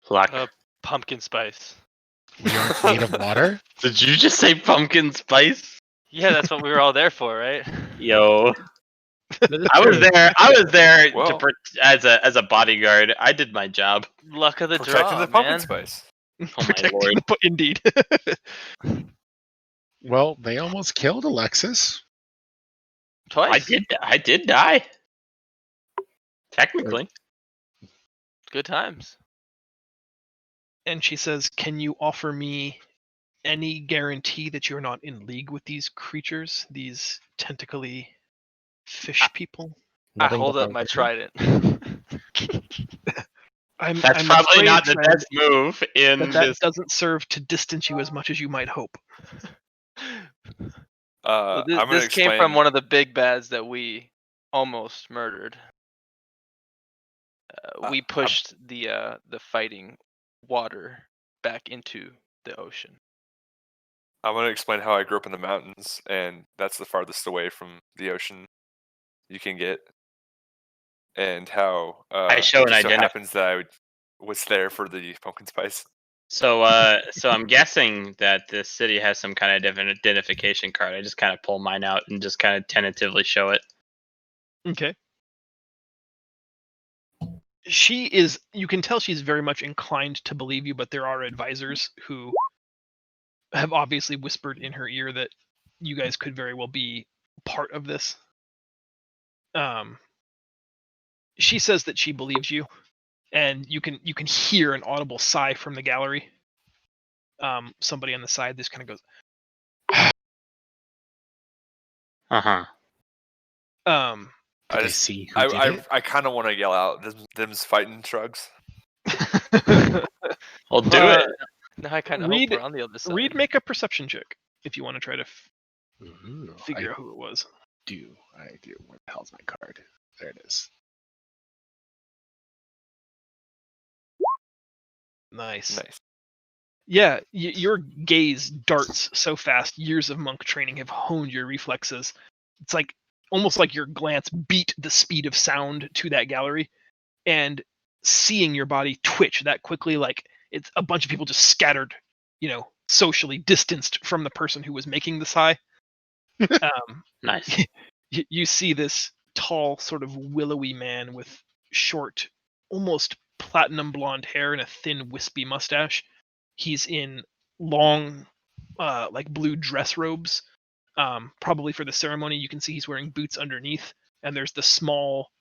Flack. Pumpkin spice. We aren't made of water. Did you just say pumpkin spice? Yeah, that's what we were all there for, right? Yo, That is I was true. there. I was there Well- as a bodyguard. I did my job. Luck of the Protecting draw, the pumpkin man. spice. Oh my Protecting lord. indeed. Well, they almost killed Alexis. Twice. I did die. Technically. Good times. And she says, can you offer me any guarantee that you're not in league with these creatures, these tentacly fish people? I Nothing hold but up the my liquor. trident. I'm Probably afraid, not the friend, best move in that this. doesn't serve to distance you as much as you might hope. Well, I'm gonna this explain. came from one of the big bads that we almost murdered. We pushed the fighting water back into the ocean. I'm gonna explain how I grew up in the mountains, and that's the farthest away from the ocean you can get, and how I show it an just so identif- happens that I was there for the pumpkin spice. So I'm guessing that this city has some kind of identification card. I just kind of pull mine out and just kind of tentatively show it. Okay. she is. You can tell she's very much inclined to believe you, but there are advisors who have obviously whispered in her ear that you guys could very well be part of this. She says that she believes you, and you can hear an audible sigh from the gallery. Somebody on the side just kind of goes. Uh-huh. Did I see who did it? I kind of want to yell out, "Them's fighting shrugs." I'll do it. Now I kind of hope we're on the other side. Reed, make a perception check if you want to try to Ooh, figure out who it was. I do. Where the hell's my card? There it is. Nice. Nice. Yeah, your gaze darts so fast. Years of monk training have honed your reflexes. It's like almost like your glance beat the speed of sound to that gallery, and seeing your body twitch that quickly, like it's a bunch of people just scattered, socially distanced from the person who was making the sigh. Nice. You see this tall, sort of willowy man with short, almost platinum blonde hair and a thin, wispy mustache. He's in long, like blue dress robes, probably for the ceremony. You can see he's wearing boots underneath, and there's the small,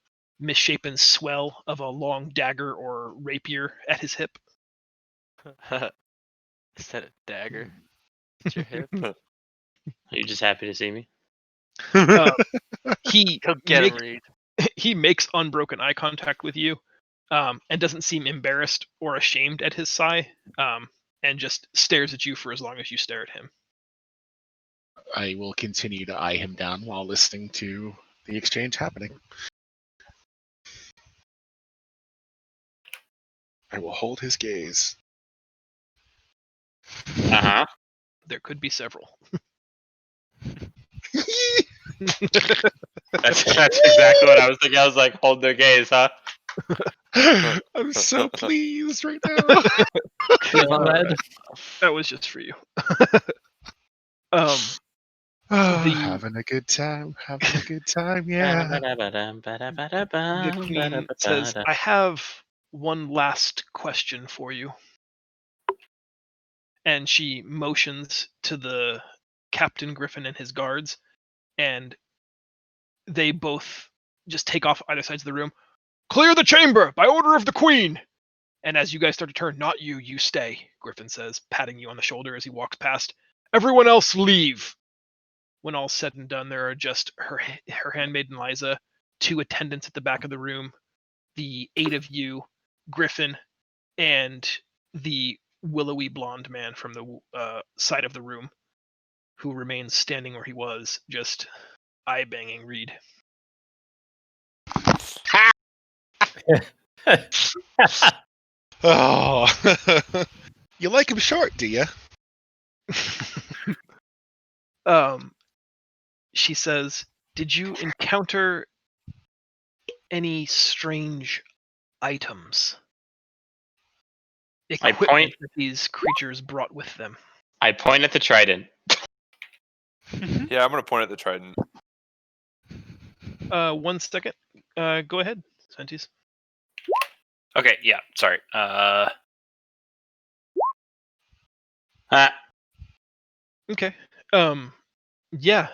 misshapen swell of a long dagger or rapier at his hip. Is that a dagger? It's your hip? Are you just happy to see me? He Go get him, Reed. he makes unbroken eye contact with you, and doesn't seem embarrassed or ashamed at his sigh, and just stares at you for as long as you stare at him. I will continue to eye him down while listening to the exchange happening. I will hold his gaze. Uh-huh. There could be several. That's exactly what I was thinking. I was like, hold their gaze, huh? I'm so pleased right now. That was just for you. Having a good time, yeah. The queen says, I have one last question for you. And she motions to the Captain Griffin and his guards, and they both just take off either sides of the room. Clear the chamber by order of the queen! And as you guys start to turn, not you, you stay, Griffin says, patting you on the shoulder as he walks past. Everyone else leave! When all's said and done, there are just her handmaiden Liza, 2 attendants at the back of the room, the 8 of you, Griffin, and the willowy blonde man from the side of the room, who remains standing where he was, just eye-banging Reed. Oh, you like him short, do you? She says, did you encounter any strange items? Equipment that these creatures brought with them. I point at the trident. Yeah, I'm gonna point at the trident. 1 second. Go ahead, Sentis. Okay, yeah, sorry. Okay. Yeah.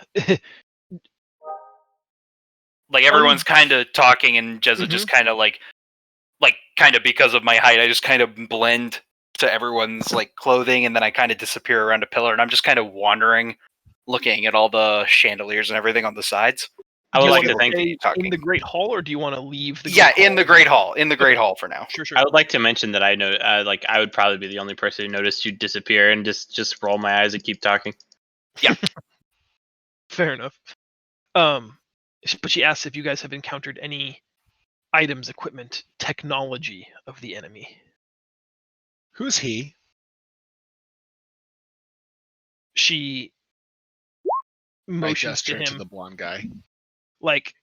Like everyone's kind of talking, and Jezza just kind of like kind of because of my height, I just kind of blend to everyone's like clothing, and then I kind of disappear around a pillar, and I'm just kind of wandering, looking at all the chandeliers and everything on the sides. I would like to thank you. In the Great Hall, or do you want to leave the? Yeah, in the Great Hall. In the Great Hall for now. Sure. I would like to mention that I know, I would probably be the only person who noticed you disappear and just roll my eyes and keep talking. Yeah. Fair enough. But she asks if you guys have encountered any items, equipment, technology of the enemy. Who's he? She motions to him, to the blonde guy. like,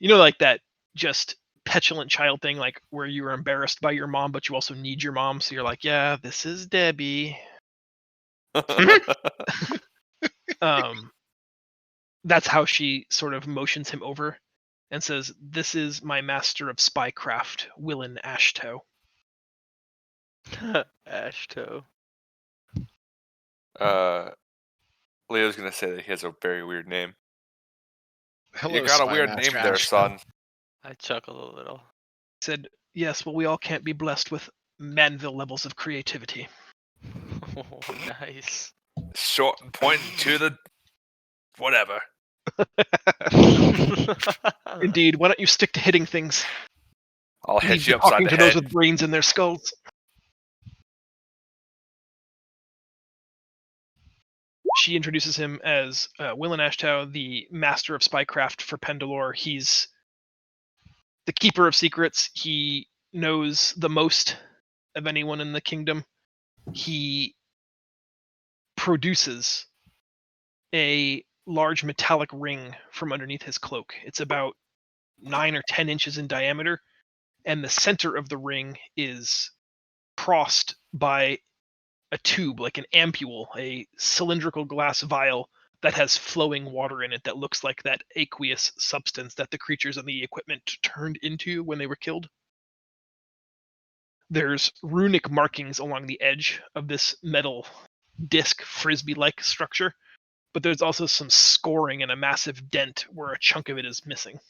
like that just petulant child thing, like where you were embarrassed by your mom, but you also need your mom, so you're like, yeah, this is Debbie. That's how she sort of motions him over, and says, "This is my master of spycraft, Willen Ashtow." Ashtow. Leo's gonna say that he has a very weird name. Hello, You got a weird Spymaster name there, Ashton. son. I chuckle a little. Said, "Yes, well, we all can't be blessed with Manville levels of creativity." Oh, nice. Short pointing to the whatever. Indeed, why don't you stick to hitting things? I'll hit Leave you the upside talking the to those head. with brains in their skulls. She introduces him as Willen Ashtow, the master of spycraft for Pendalore. He's the keeper of secrets. He knows the most of anyone in the kingdom. He produces a large metallic ring from underneath his cloak. It's about 9 or 10 inches in diameter, and the center of the ring is crossed by a tube, like an ampule, a cylindrical glass vial that has flowing water in it that looks like that aqueous substance that the creatures on the equipment turned into when they were killed. There's runic markings along the edge of this metal disc, frisbee-like structure, but there's also some scoring and a massive dent where a chunk of it is missing.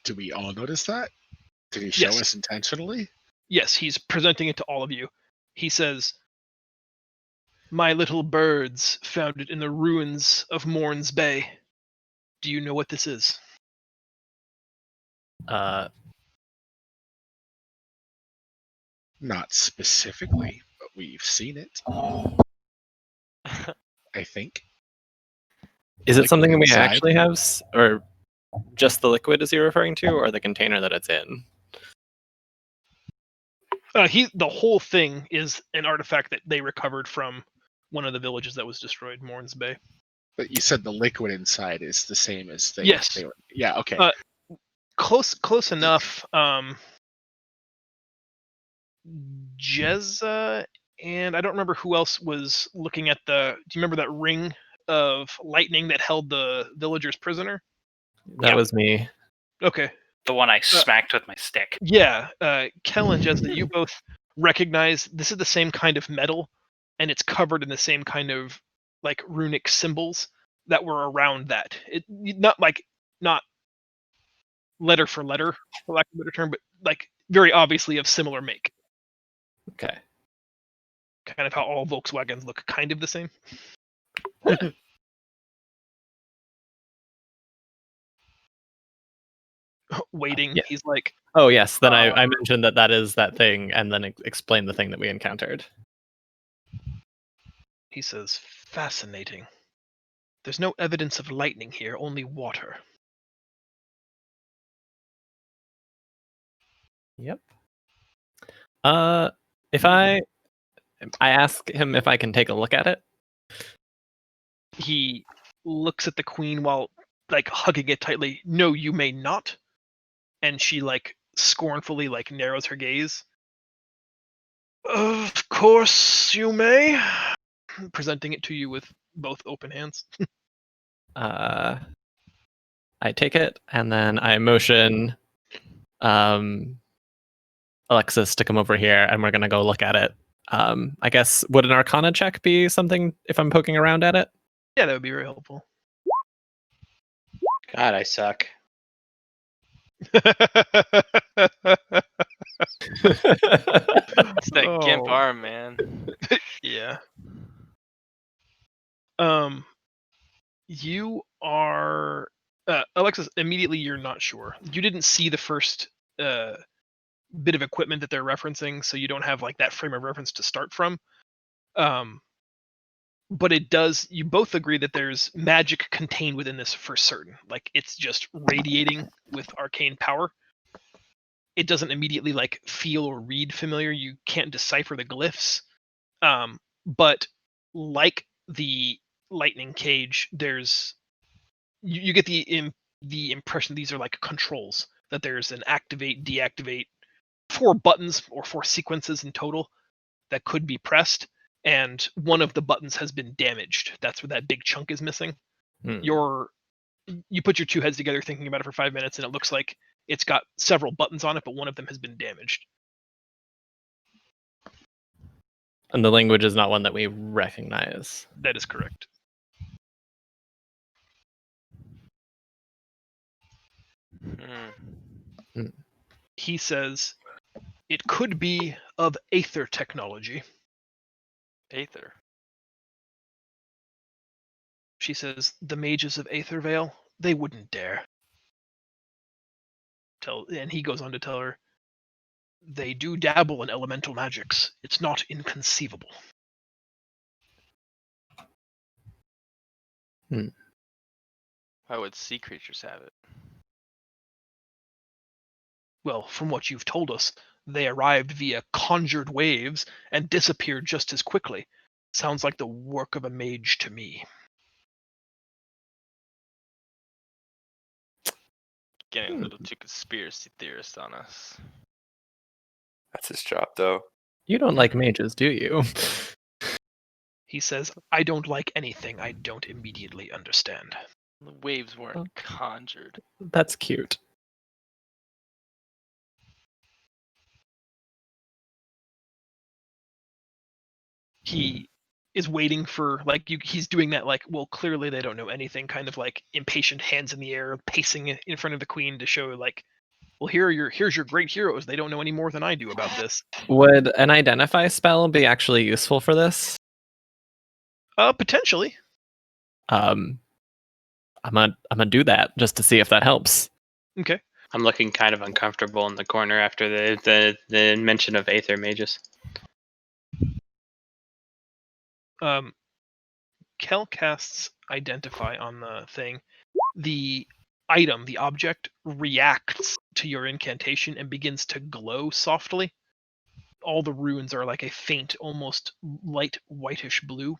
Do we all notice that? Did he show Yes. us intentionally? Yes, he's presenting it to all of you. He says, "My little birds found it in the ruins of Morn's Bay. Do you know what this is?" Not specifically, but we've seen it. I think. Is it Liquid something we inside. actually have, or just the liquid is he referring to, or the container that it's in? The whole thing is an artifact that they recovered from one of the villages that was destroyed, Morn's Bay. But you said the liquid inside is the same as they. Yes. They were, yeah. Okay. Close enough. Jezza and I don't remember who else was looking at the. Do you remember that ring of lightning that held the villagers prisoner? That Yeah. was me. Okay. The one I smacked with my stick. Yeah, Kel and Jezza, you both recognize this is the same kind of metal, and it's covered in the same kind of like runic symbols that were around that. It not letter for letter, for lack of a better term, but like very obviously of similar make. Okay. Kind of how all Volkswagens look kind of the same. Waiting, Yeah. he's like, Oh yes. Then I mentioned that is that thing, and then explain the thing that we encountered. he says, "Fascinating. There's no evidence of lightning here, only water." Yep. If I ask him if I can take a look at it. He looks at the queen while like hugging it tightly. "No, you may not." And she like scornfully like narrows her gaze. "Of course you may." Presenting it to you with both open hands. I take it and then I motion Alexis to come over here, and we're gonna go look at it. I guess would an Arcana check be something if I'm poking around at it? Yeah, that would be very helpful. God, I suck. It's that gimp Oh. arm, man. Yeah. You are Alexis, immediately you're not sure. You didn't see the first bit of equipment that they're referencing, so you don't have like that frame of reference to start from. But it does, you both agree that there's magic contained within this for certain. Like it's just radiating with arcane power. It doesn't immediately like feel or read familiar. You can't decipher the glyphs. But like the lightning cage, there's you get the impression these are like controls, that there's an activate, deactivate, 4 buttons or 4 sequences in total that could be pressed, and one of the buttons has been damaged. That's where that big chunk is missing. Your you put your two heads together thinking about it for 5 minutes, and it looks like it's got several buttons on it, but one of them has been damaged. And the language is not one that we recognize. That is correct. He says it could be of Aether technology. Aether. She says the mages of Aethervale, they wouldn't dare. And he goes on to tell her, they do dabble in elemental magics. It's not inconceivable. Why would sea creatures have it? Well, from what you've told us, they arrived via conjured waves and disappeared just as quickly. Sounds like the work of a mage to me. Getting a little too conspiracy theorist on us. That's his job, though. You don't like mages, do you? He says, I don't like anything I don't immediately understand. The waves weren't conjured. That's cute. He is waiting for, like, he's doing that, like, well, clearly they don't know anything, kind of like impatient hands in the air, pacing in front of the queen to show, like, well, here's your great heroes. They don't know any more than I do about this. Would an identify spell be actually useful for this? Potentially. I'm gonna do that just to see if that helps. Okay. I'm looking kind of uncomfortable in the corner after the mention of Aether mages. Kel casts identify on the thing. The item, the object, reacts to your incantation and begins to glow softly. All the runes are like a faint, almost light whitish blue.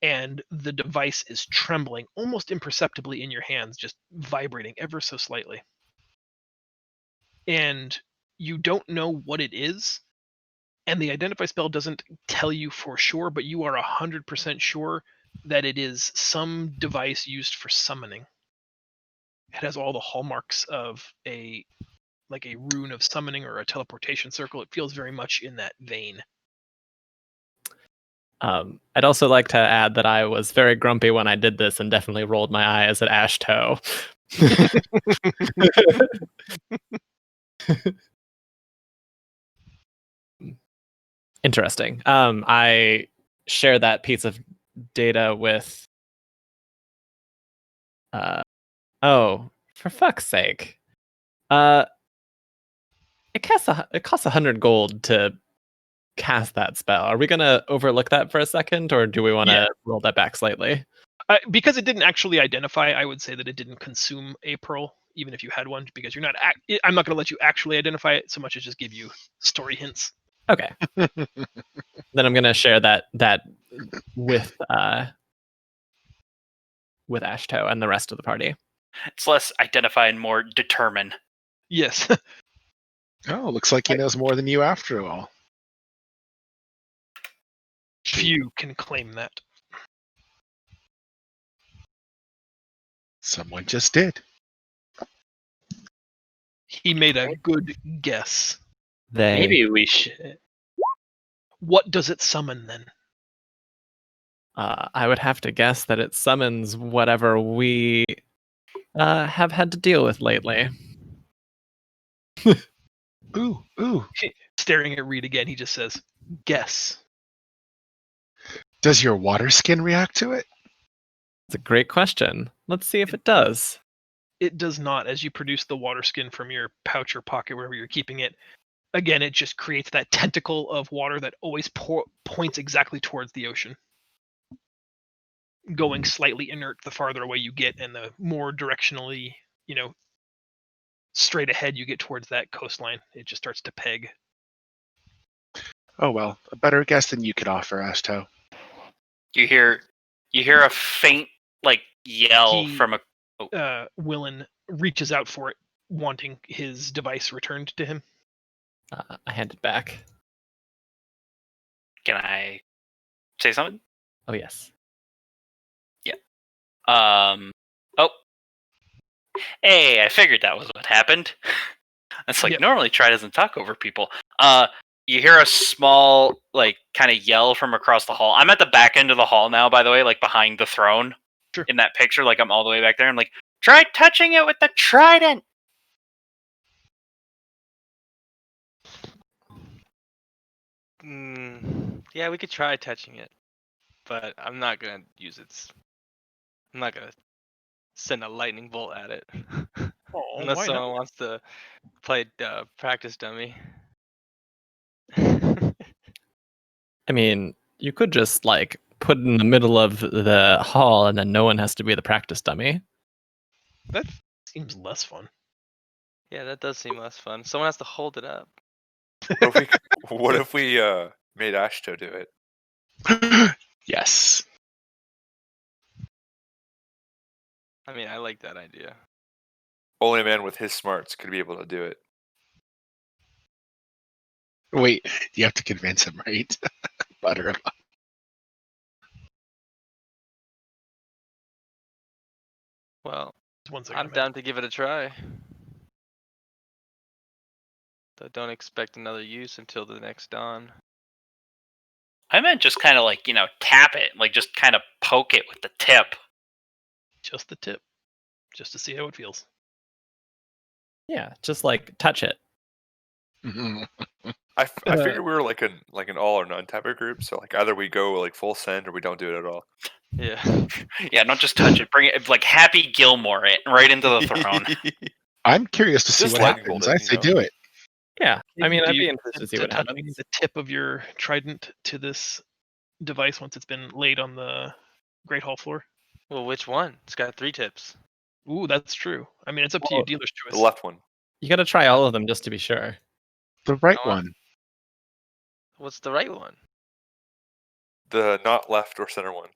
And the device is trembling almost imperceptibly in your hands, just vibrating ever so slightly. And you don't know what it is, and the identify spell doesn't tell you for sure, but you are 100% sure that it is some device used for summoning. It has all the hallmarks of a rune of summoning or a teleportation circle. It feels very much in that vein. I'd also like to add that I was very grumpy when I did this and definitely rolled my eyes at Ashtoe. Interesting. I share that piece of data with. Oh, for fuck's sake! It costs 100 gold to cast that spell. Are we gonna overlook that for a second, or do we want to roll that back slightly? Because it didn't actually identify, I would say that it didn't consume a pearl, even if you had one, because you're not. I'm not going to let you actually identify it so much as just give you story hints. Okay. Then I'm gonna share that with Ashtoe and the rest of the party. It's less identify and more determine. Yes. Oh, looks like he knows more than you after all. Few can claim that. Someone just did. He made a good guess. Maybe we should. What does it summon then? I would have to guess that it summons whatever we have had to deal with lately. Ooh. Staring at Reed again, he just says, guess. Does your water skin react to it? It's a great question. Let's see if it does. It does not. As you produce the water skin from your pouch or pocket, wherever you're keeping it, again, it just creates that tentacle of water that always points exactly towards the ocean. Going slightly inert the farther away you get, and the more directionally, straight ahead you get towards that coastline, it just starts to peg. Oh well, a better guess than you could offer, Ashtoe. You hear a faint yell from a. Willen reaches out for it, wanting his device returned to him. I hand it back. Can I say something? Oh yes. Yeah. Oh, Hey, I figured that was what happened. It's like Yep. normally Try doesn't talk over people. You hear a small, like, kind of yell from across the hall. I'm at the back end of the hall now, by the way, like behind the throne. Sure. In that picture, like I'm all the way back there. I'm like, try touching it with the trident. Yeah, we could try touching it, but I'm not gonna use its. I'm not gonna send a lightning bolt at it Oh, unless why someone not? wants to play practice dummy. I mean, you could just like put it in the middle of the hall, and then no one has to be the practice dummy. That seems less fun. Yeah, that does seem less fun. Someone has to hold it up. What if we made Ashto do it? Yes. I mean, I like that idea. Only a man with his smarts could be able to do it. Wait, you have to convince him, right? Butter him up. Well, One second, I'm down to give it a try. Though don't expect another use until the next dawn. I meant just kind of like, tap it, like just kind of poke it with the tip. Just the tip, just to see how it feels. Yeah, just like touch it. I figured we were like an all or none type of group, so like either we go like full send or we don't do it at all. Yeah. Yeah, don't just touch it. Bring it like Happy Gilmore it right into the throne. I'm curious to see Just what lightning happens. bolt I it, say know? do it. Yeah, I mean, Do I'd you be interested to see what touching happens. the tip of your trident to this device once it's been laid on the Great Hall floor? Well, which one? It's got 3 tips. Ooh, that's true. I mean, it's up to you, Well, dealer's The choice. left one. You got to try all of them just to be sure. The right No, one. What's the right one? The not left or center one.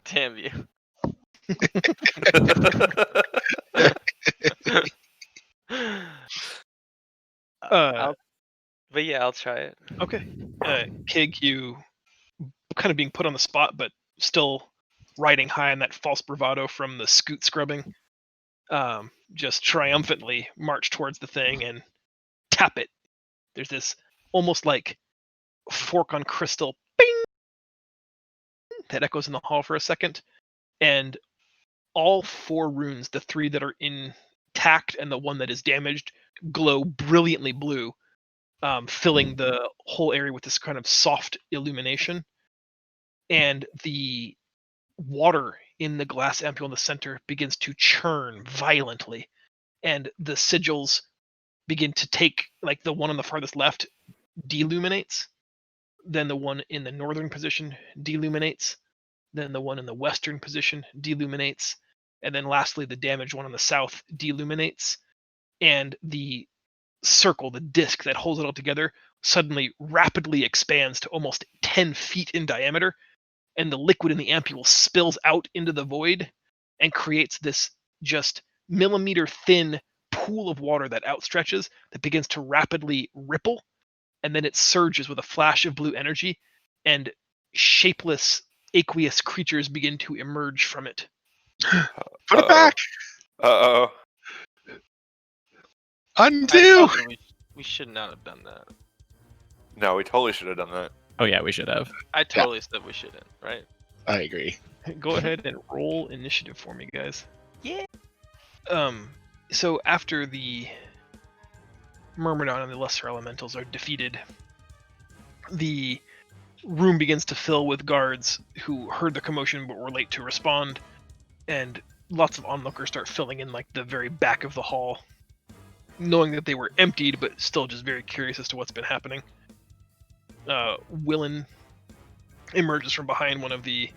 Damn you. Uh, But yeah, I'll try it. Okay. Kig, you kind of being put on the spot, but still riding high on that false bravado from the scoot scrubbing, just triumphantly march towards the thing and tap it. There's this almost like fork on crystal bing that echoes in the hall for a second, and all 4 runes, the 3 that are intact and the one that is damaged, glow brilliantly blue, filling the whole area with this kind of soft illumination. And the water in the glass ampule in the center begins to churn violently, and the sigils begin to take, like the one on the farthest left deluminates, then the one in the northern position deluminates, then the one in the western position deluminates, and then lastly the damaged one on the south deluminates, and the circle, the disc that holds it all together, suddenly rapidly expands to almost 10 feet in diameter, and the liquid in the ampule spills out into the void and creates this just millimeter thin pool of water that outstretches, that begins to rapidly ripple, and then it surges with a flash of blue energy, and shapeless aqueous creatures begin to emerge from it. Put it back. Uh-oh. Undo. We should not have done that. No, we totally should have done that. Oh yeah, we should have. I totally said we shouldn't, right? I agree. Go ahead and roll initiative for me, guys. Yeah. So after the Myrmidon and the lesser elementals are defeated, the room begins to fill with guards who heard the commotion but were late to respond, and lots of onlookers start filling in like the very back of the hall, knowing that they were emptied but still just very curious as to what's been happening. Willen emerges from behind one of the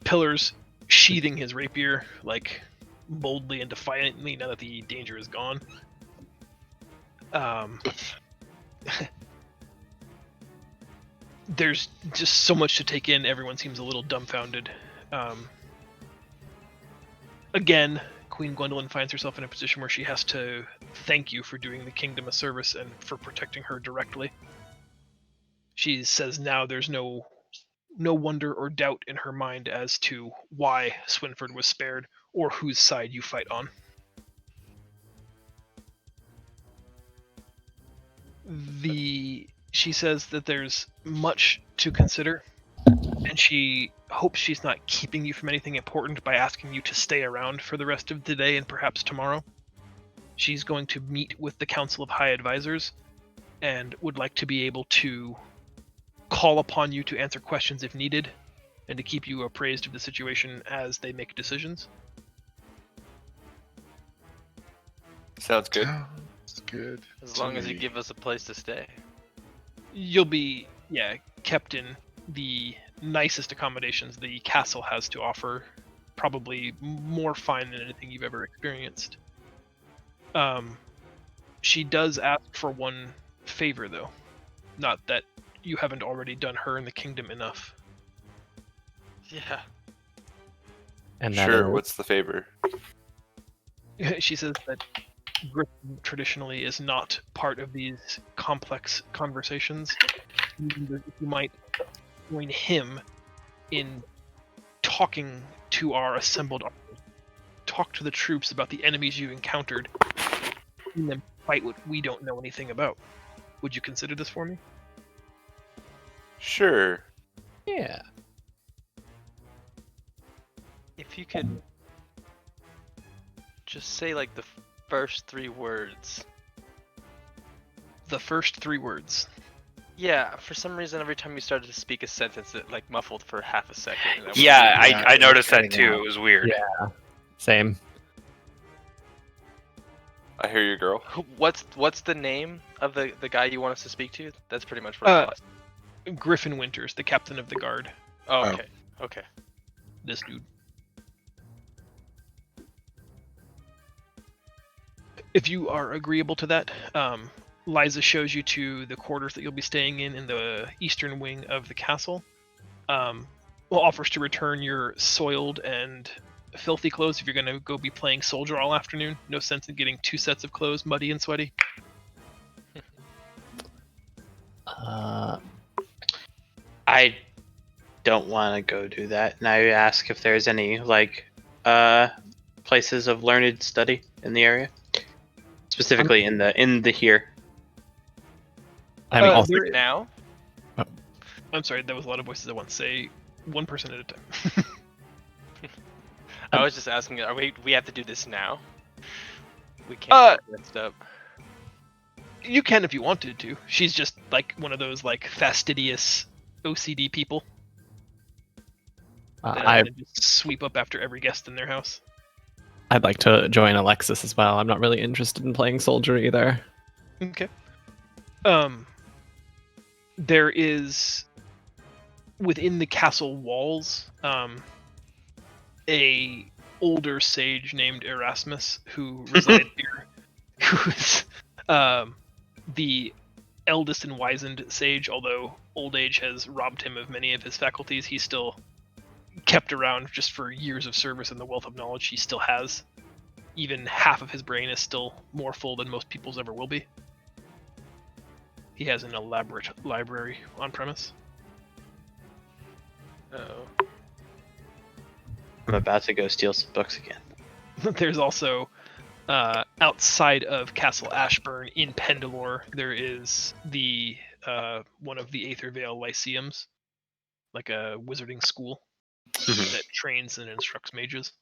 pillars, sheathing his rapier, like boldly and defiantly, now that the danger is gone. There's just so much to take in. Everyone seems a little dumbfounded. Again, Queen Gwendolyn finds herself in a position where she has to thank you for doing the kingdom a service and for protecting her directly. She says now there's no wonder or doubt in her mind as to why Swinford was spared, or whose side you fight on. She says that there's much to consider, and she hopes she's not keeping you from anything important by asking you to stay around for the rest of the day and perhaps tomorrow. She's going to meet with the Council of High Advisors and would like to be able to call upon you to answer questions if needed and to keep you appraised of the situation as they make decisions. Sounds good. Sounds good. As to long as you me. give us a place to stay. You'll be, kept in the nicest accommodations the castle has to offer, probably more fine than anything you've ever experienced. She does ask for one favor, though. Not that you haven't already done her and the kingdom enough. Yeah. And that Sure. is- What's the favor? She says that Griffin traditionally is not part of these complex conversations. You might join him in talking to our assembled army. Talk to the troops about the enemies you encountered, and then fight what we don't know anything about. Would you consider this for me? Sure. Yeah. If you could just say like the first 3 words. The first 3 words. Yeah, for some reason every time you started to speak a sentence it like muffled for half a second. and that was Yeah, weird. Yeah, I it was noticed that cutting too. out. It was weird. Yeah. Same. I hear you, girl. What's the name of the guy you want us to speak to? That's pretty much what I lost. Griffin Winters, the captain of the guard. Oh, oh. okay. Okay. This dude. If you are agreeable to that, Liza shows you to the quarters that you'll be staying in the eastern wing of the castle. Offers to return your soiled and filthy clothes if you're going to go be playing soldier all afternoon. No sense in getting 2 sets of clothes muddy and sweaty. I don't want to go do that. And I ask if there's any places of learned study in the area, specifically in the here. I'm Uh, also there- Now? I'm sorry, that was a lot of voices at once. Say one person at a time. I was just asking, are we have to do this now? We can't get messed up. You can if you wanted to. She's just like one of those like fastidious OCD people that I just sweep up after every guest in their house. I'd like to join Alexis as well. I'm not really interested in playing soldier either. Okay. There is within the castle walls a older sage named Erasmus who resides here, who's the eldest and wizened sage. Although old age has robbed him of many of his faculties, he's still kept around just for years of service and the wealth of knowledge he still has. Even half of his brain is still more full than most people's ever will be. He has an elaborate library on premise. Oh. I'm about to go steal some books again. There's also, outside of Castle Ashburn in Pendalore, there is the one of the Aether Vale Lyceums, like a wizarding school that trains and instructs mages.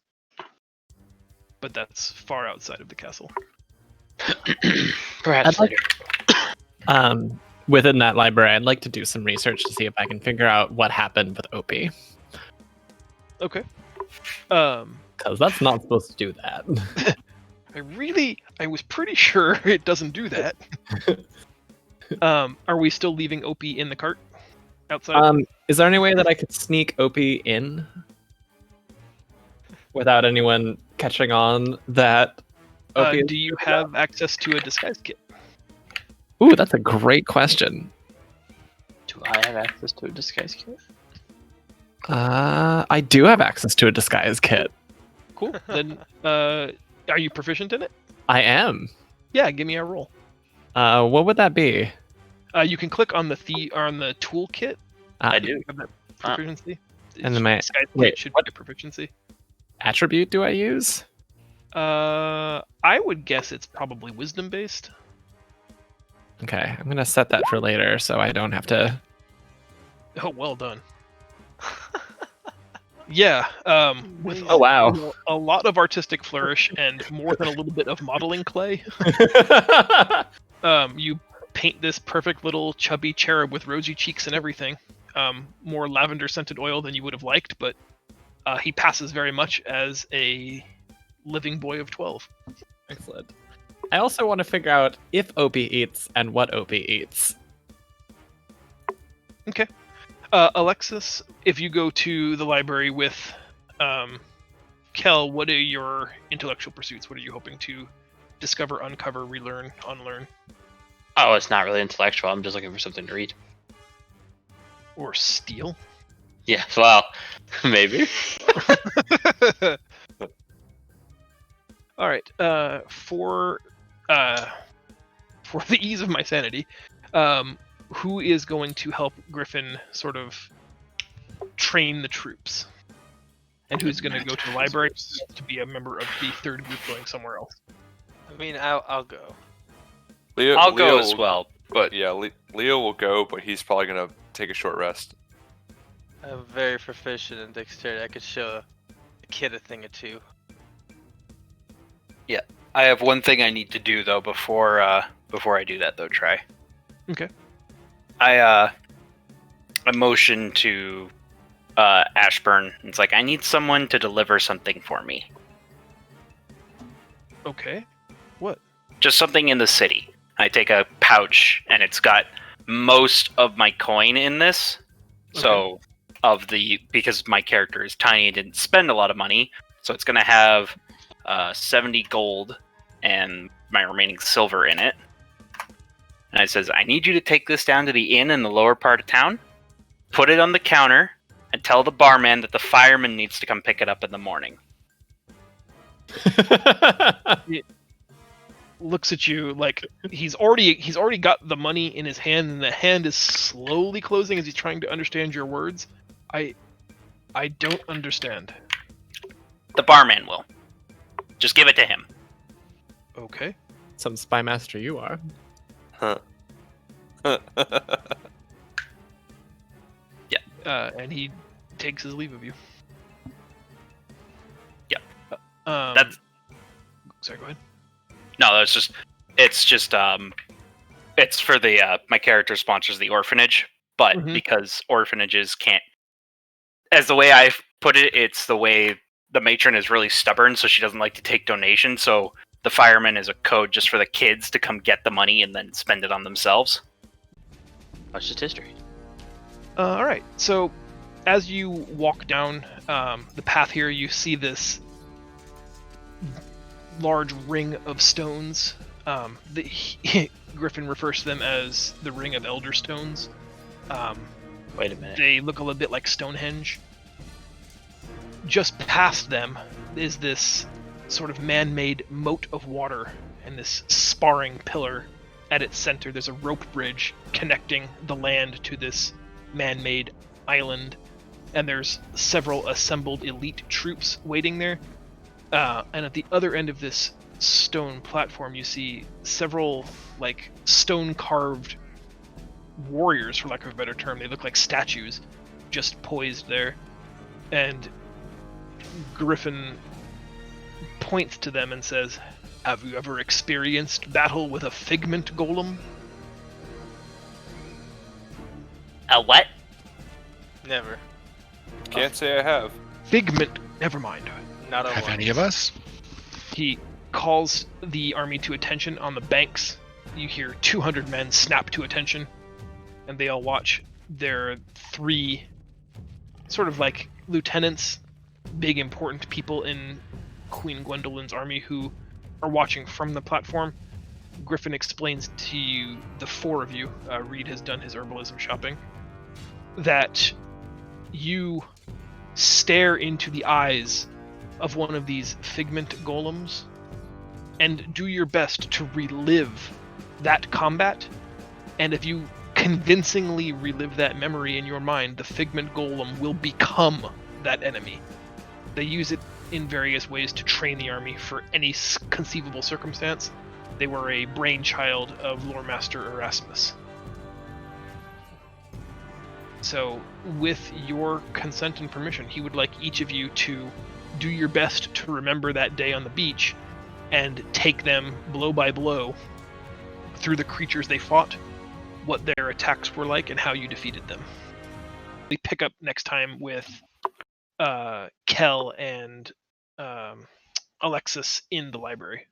But that's far outside of the castle. Perhaps I'd like- later. Within that library, I'd like to do some research to see if I can figure out what happened with Opie, Okay. because that's not supposed to do that. I was pretty sure it doesn't do that. Are we still leaving Opie in the cart outside? Is there any way that I could sneak Opie in without anyone catching on that Opie? Do you have access to a disguise kit? Ooh, that's a great question. Do I have access to a disguise kit? I do have access to a disguise kit. Cool. Then, are you proficient in it? I am. Yeah, give me a roll. What would that be? You can click on the toolkit. I do. Have that Ah. proficiency. And then my- disguise wait, kit should what? be a proficiency. attribute do I use? I would guess it's probably wisdom based. Okay, I'm gonna set that for later so I don't have to. Oh, well done. Yeah, with Oh, wow. a lot of artistic flourish and more than a little bit of modeling clay, you paint this perfect little chubby cherub with rosy cheeks and everything. More lavender scented oil than you would have liked, but he passes very much as a living boy of 12. Excellent. I also want to figure out if Opie eats and what Opie eats. Okay. Alexis, if you go to the library with Kel, what are your intellectual pursuits? What are you hoping to discover, uncover, relearn, unlearn, Oh, it's not really intellectual. I'm just looking for something to read. or steal? Yeah, well, maybe. All right. For the ease of my sanity, who is going to help Griffin sort of train the troops? And who's going to go to the library to be a member of the third group going somewhere else? I mean, I'll go. I'll go as well. But yeah, Leo will go, but he's probably gonna take a short rest. I'm very proficient in dexterity. I could show a kid a thing or two. I have one thing I need to do though before I do that though. Try. Okay. I motion to Ashburn. It's like I need someone to deliver something for me. Okay. What? Just something in the city. I take a pouch and it's got most of my coin in this. So because my character is tiny and didn't spend a lot of money, so it's gonna have 70 gold and my remaining silver in it. And it says, I need you to take this down to the inn in the lower part of town, put it on the counter, and tell the barman that the fireman needs to come pick it up in the morning. Looks at you like he's already got the money in his hand, and the hand is slowly closing as he's trying to understand your words. I don't understand. The barman will. Just give it to him. Okay. Some spy master you are. And he takes his leave of you. Yeah. That's. Sorry. Go ahead. No, it's for the my character sponsors the orphanage, but because orphanages can't, as the way I put it, it's the way the matron is really stubborn, so she doesn't like to take donations. So the fireman is a code just for the kids to come get the money and then spend it on themselves. That's just history. All right. So, as you walk down the path here, you see this large ring of stones. Griffin refers to them as the Ring of Elder Stones. Wait a minute. They look a little bit like Stonehenge. Just past them is this sort of man-made moat of water and this sparring pillar. At its center, there's a rope bridge connecting the land to this man-made island, and there's several assembled elite troops waiting there. And at the other end of this stone platform, you see several like stone-carved warriors, for lack of a better term. They look like statues, just poised there. And Griffin points to them and says, "Have you ever experienced battle with a figment golem?" A what? Never. Can't say I have. Figment. Never mind. Not a Have one. any of us? He calls the army to attention on the banks. You hear 200 men snap to attention, and they all watch their 3 sort of like lieutenants, big important people in Queen Gwendolyn's army who are watching from the platform. Griffin explains to you, the 4 of you, Reed has done his herbalism shopping, that you stare into the eyes of one of these figment golems and do your best to relive that combat. And if you convincingly relive that memory in your mind, the figment golem will become that enemy. They use it in various ways to train the army for any conceivable circumstance. They were a brainchild of Lore Master Erasmus. So, with your consent and permission, he would like each of you to do your best to remember that day on the beach and take them blow by blow through the creatures they fought, what their attacks were like, and how you defeated them. We pick up next time with Kel and Alexis in the library.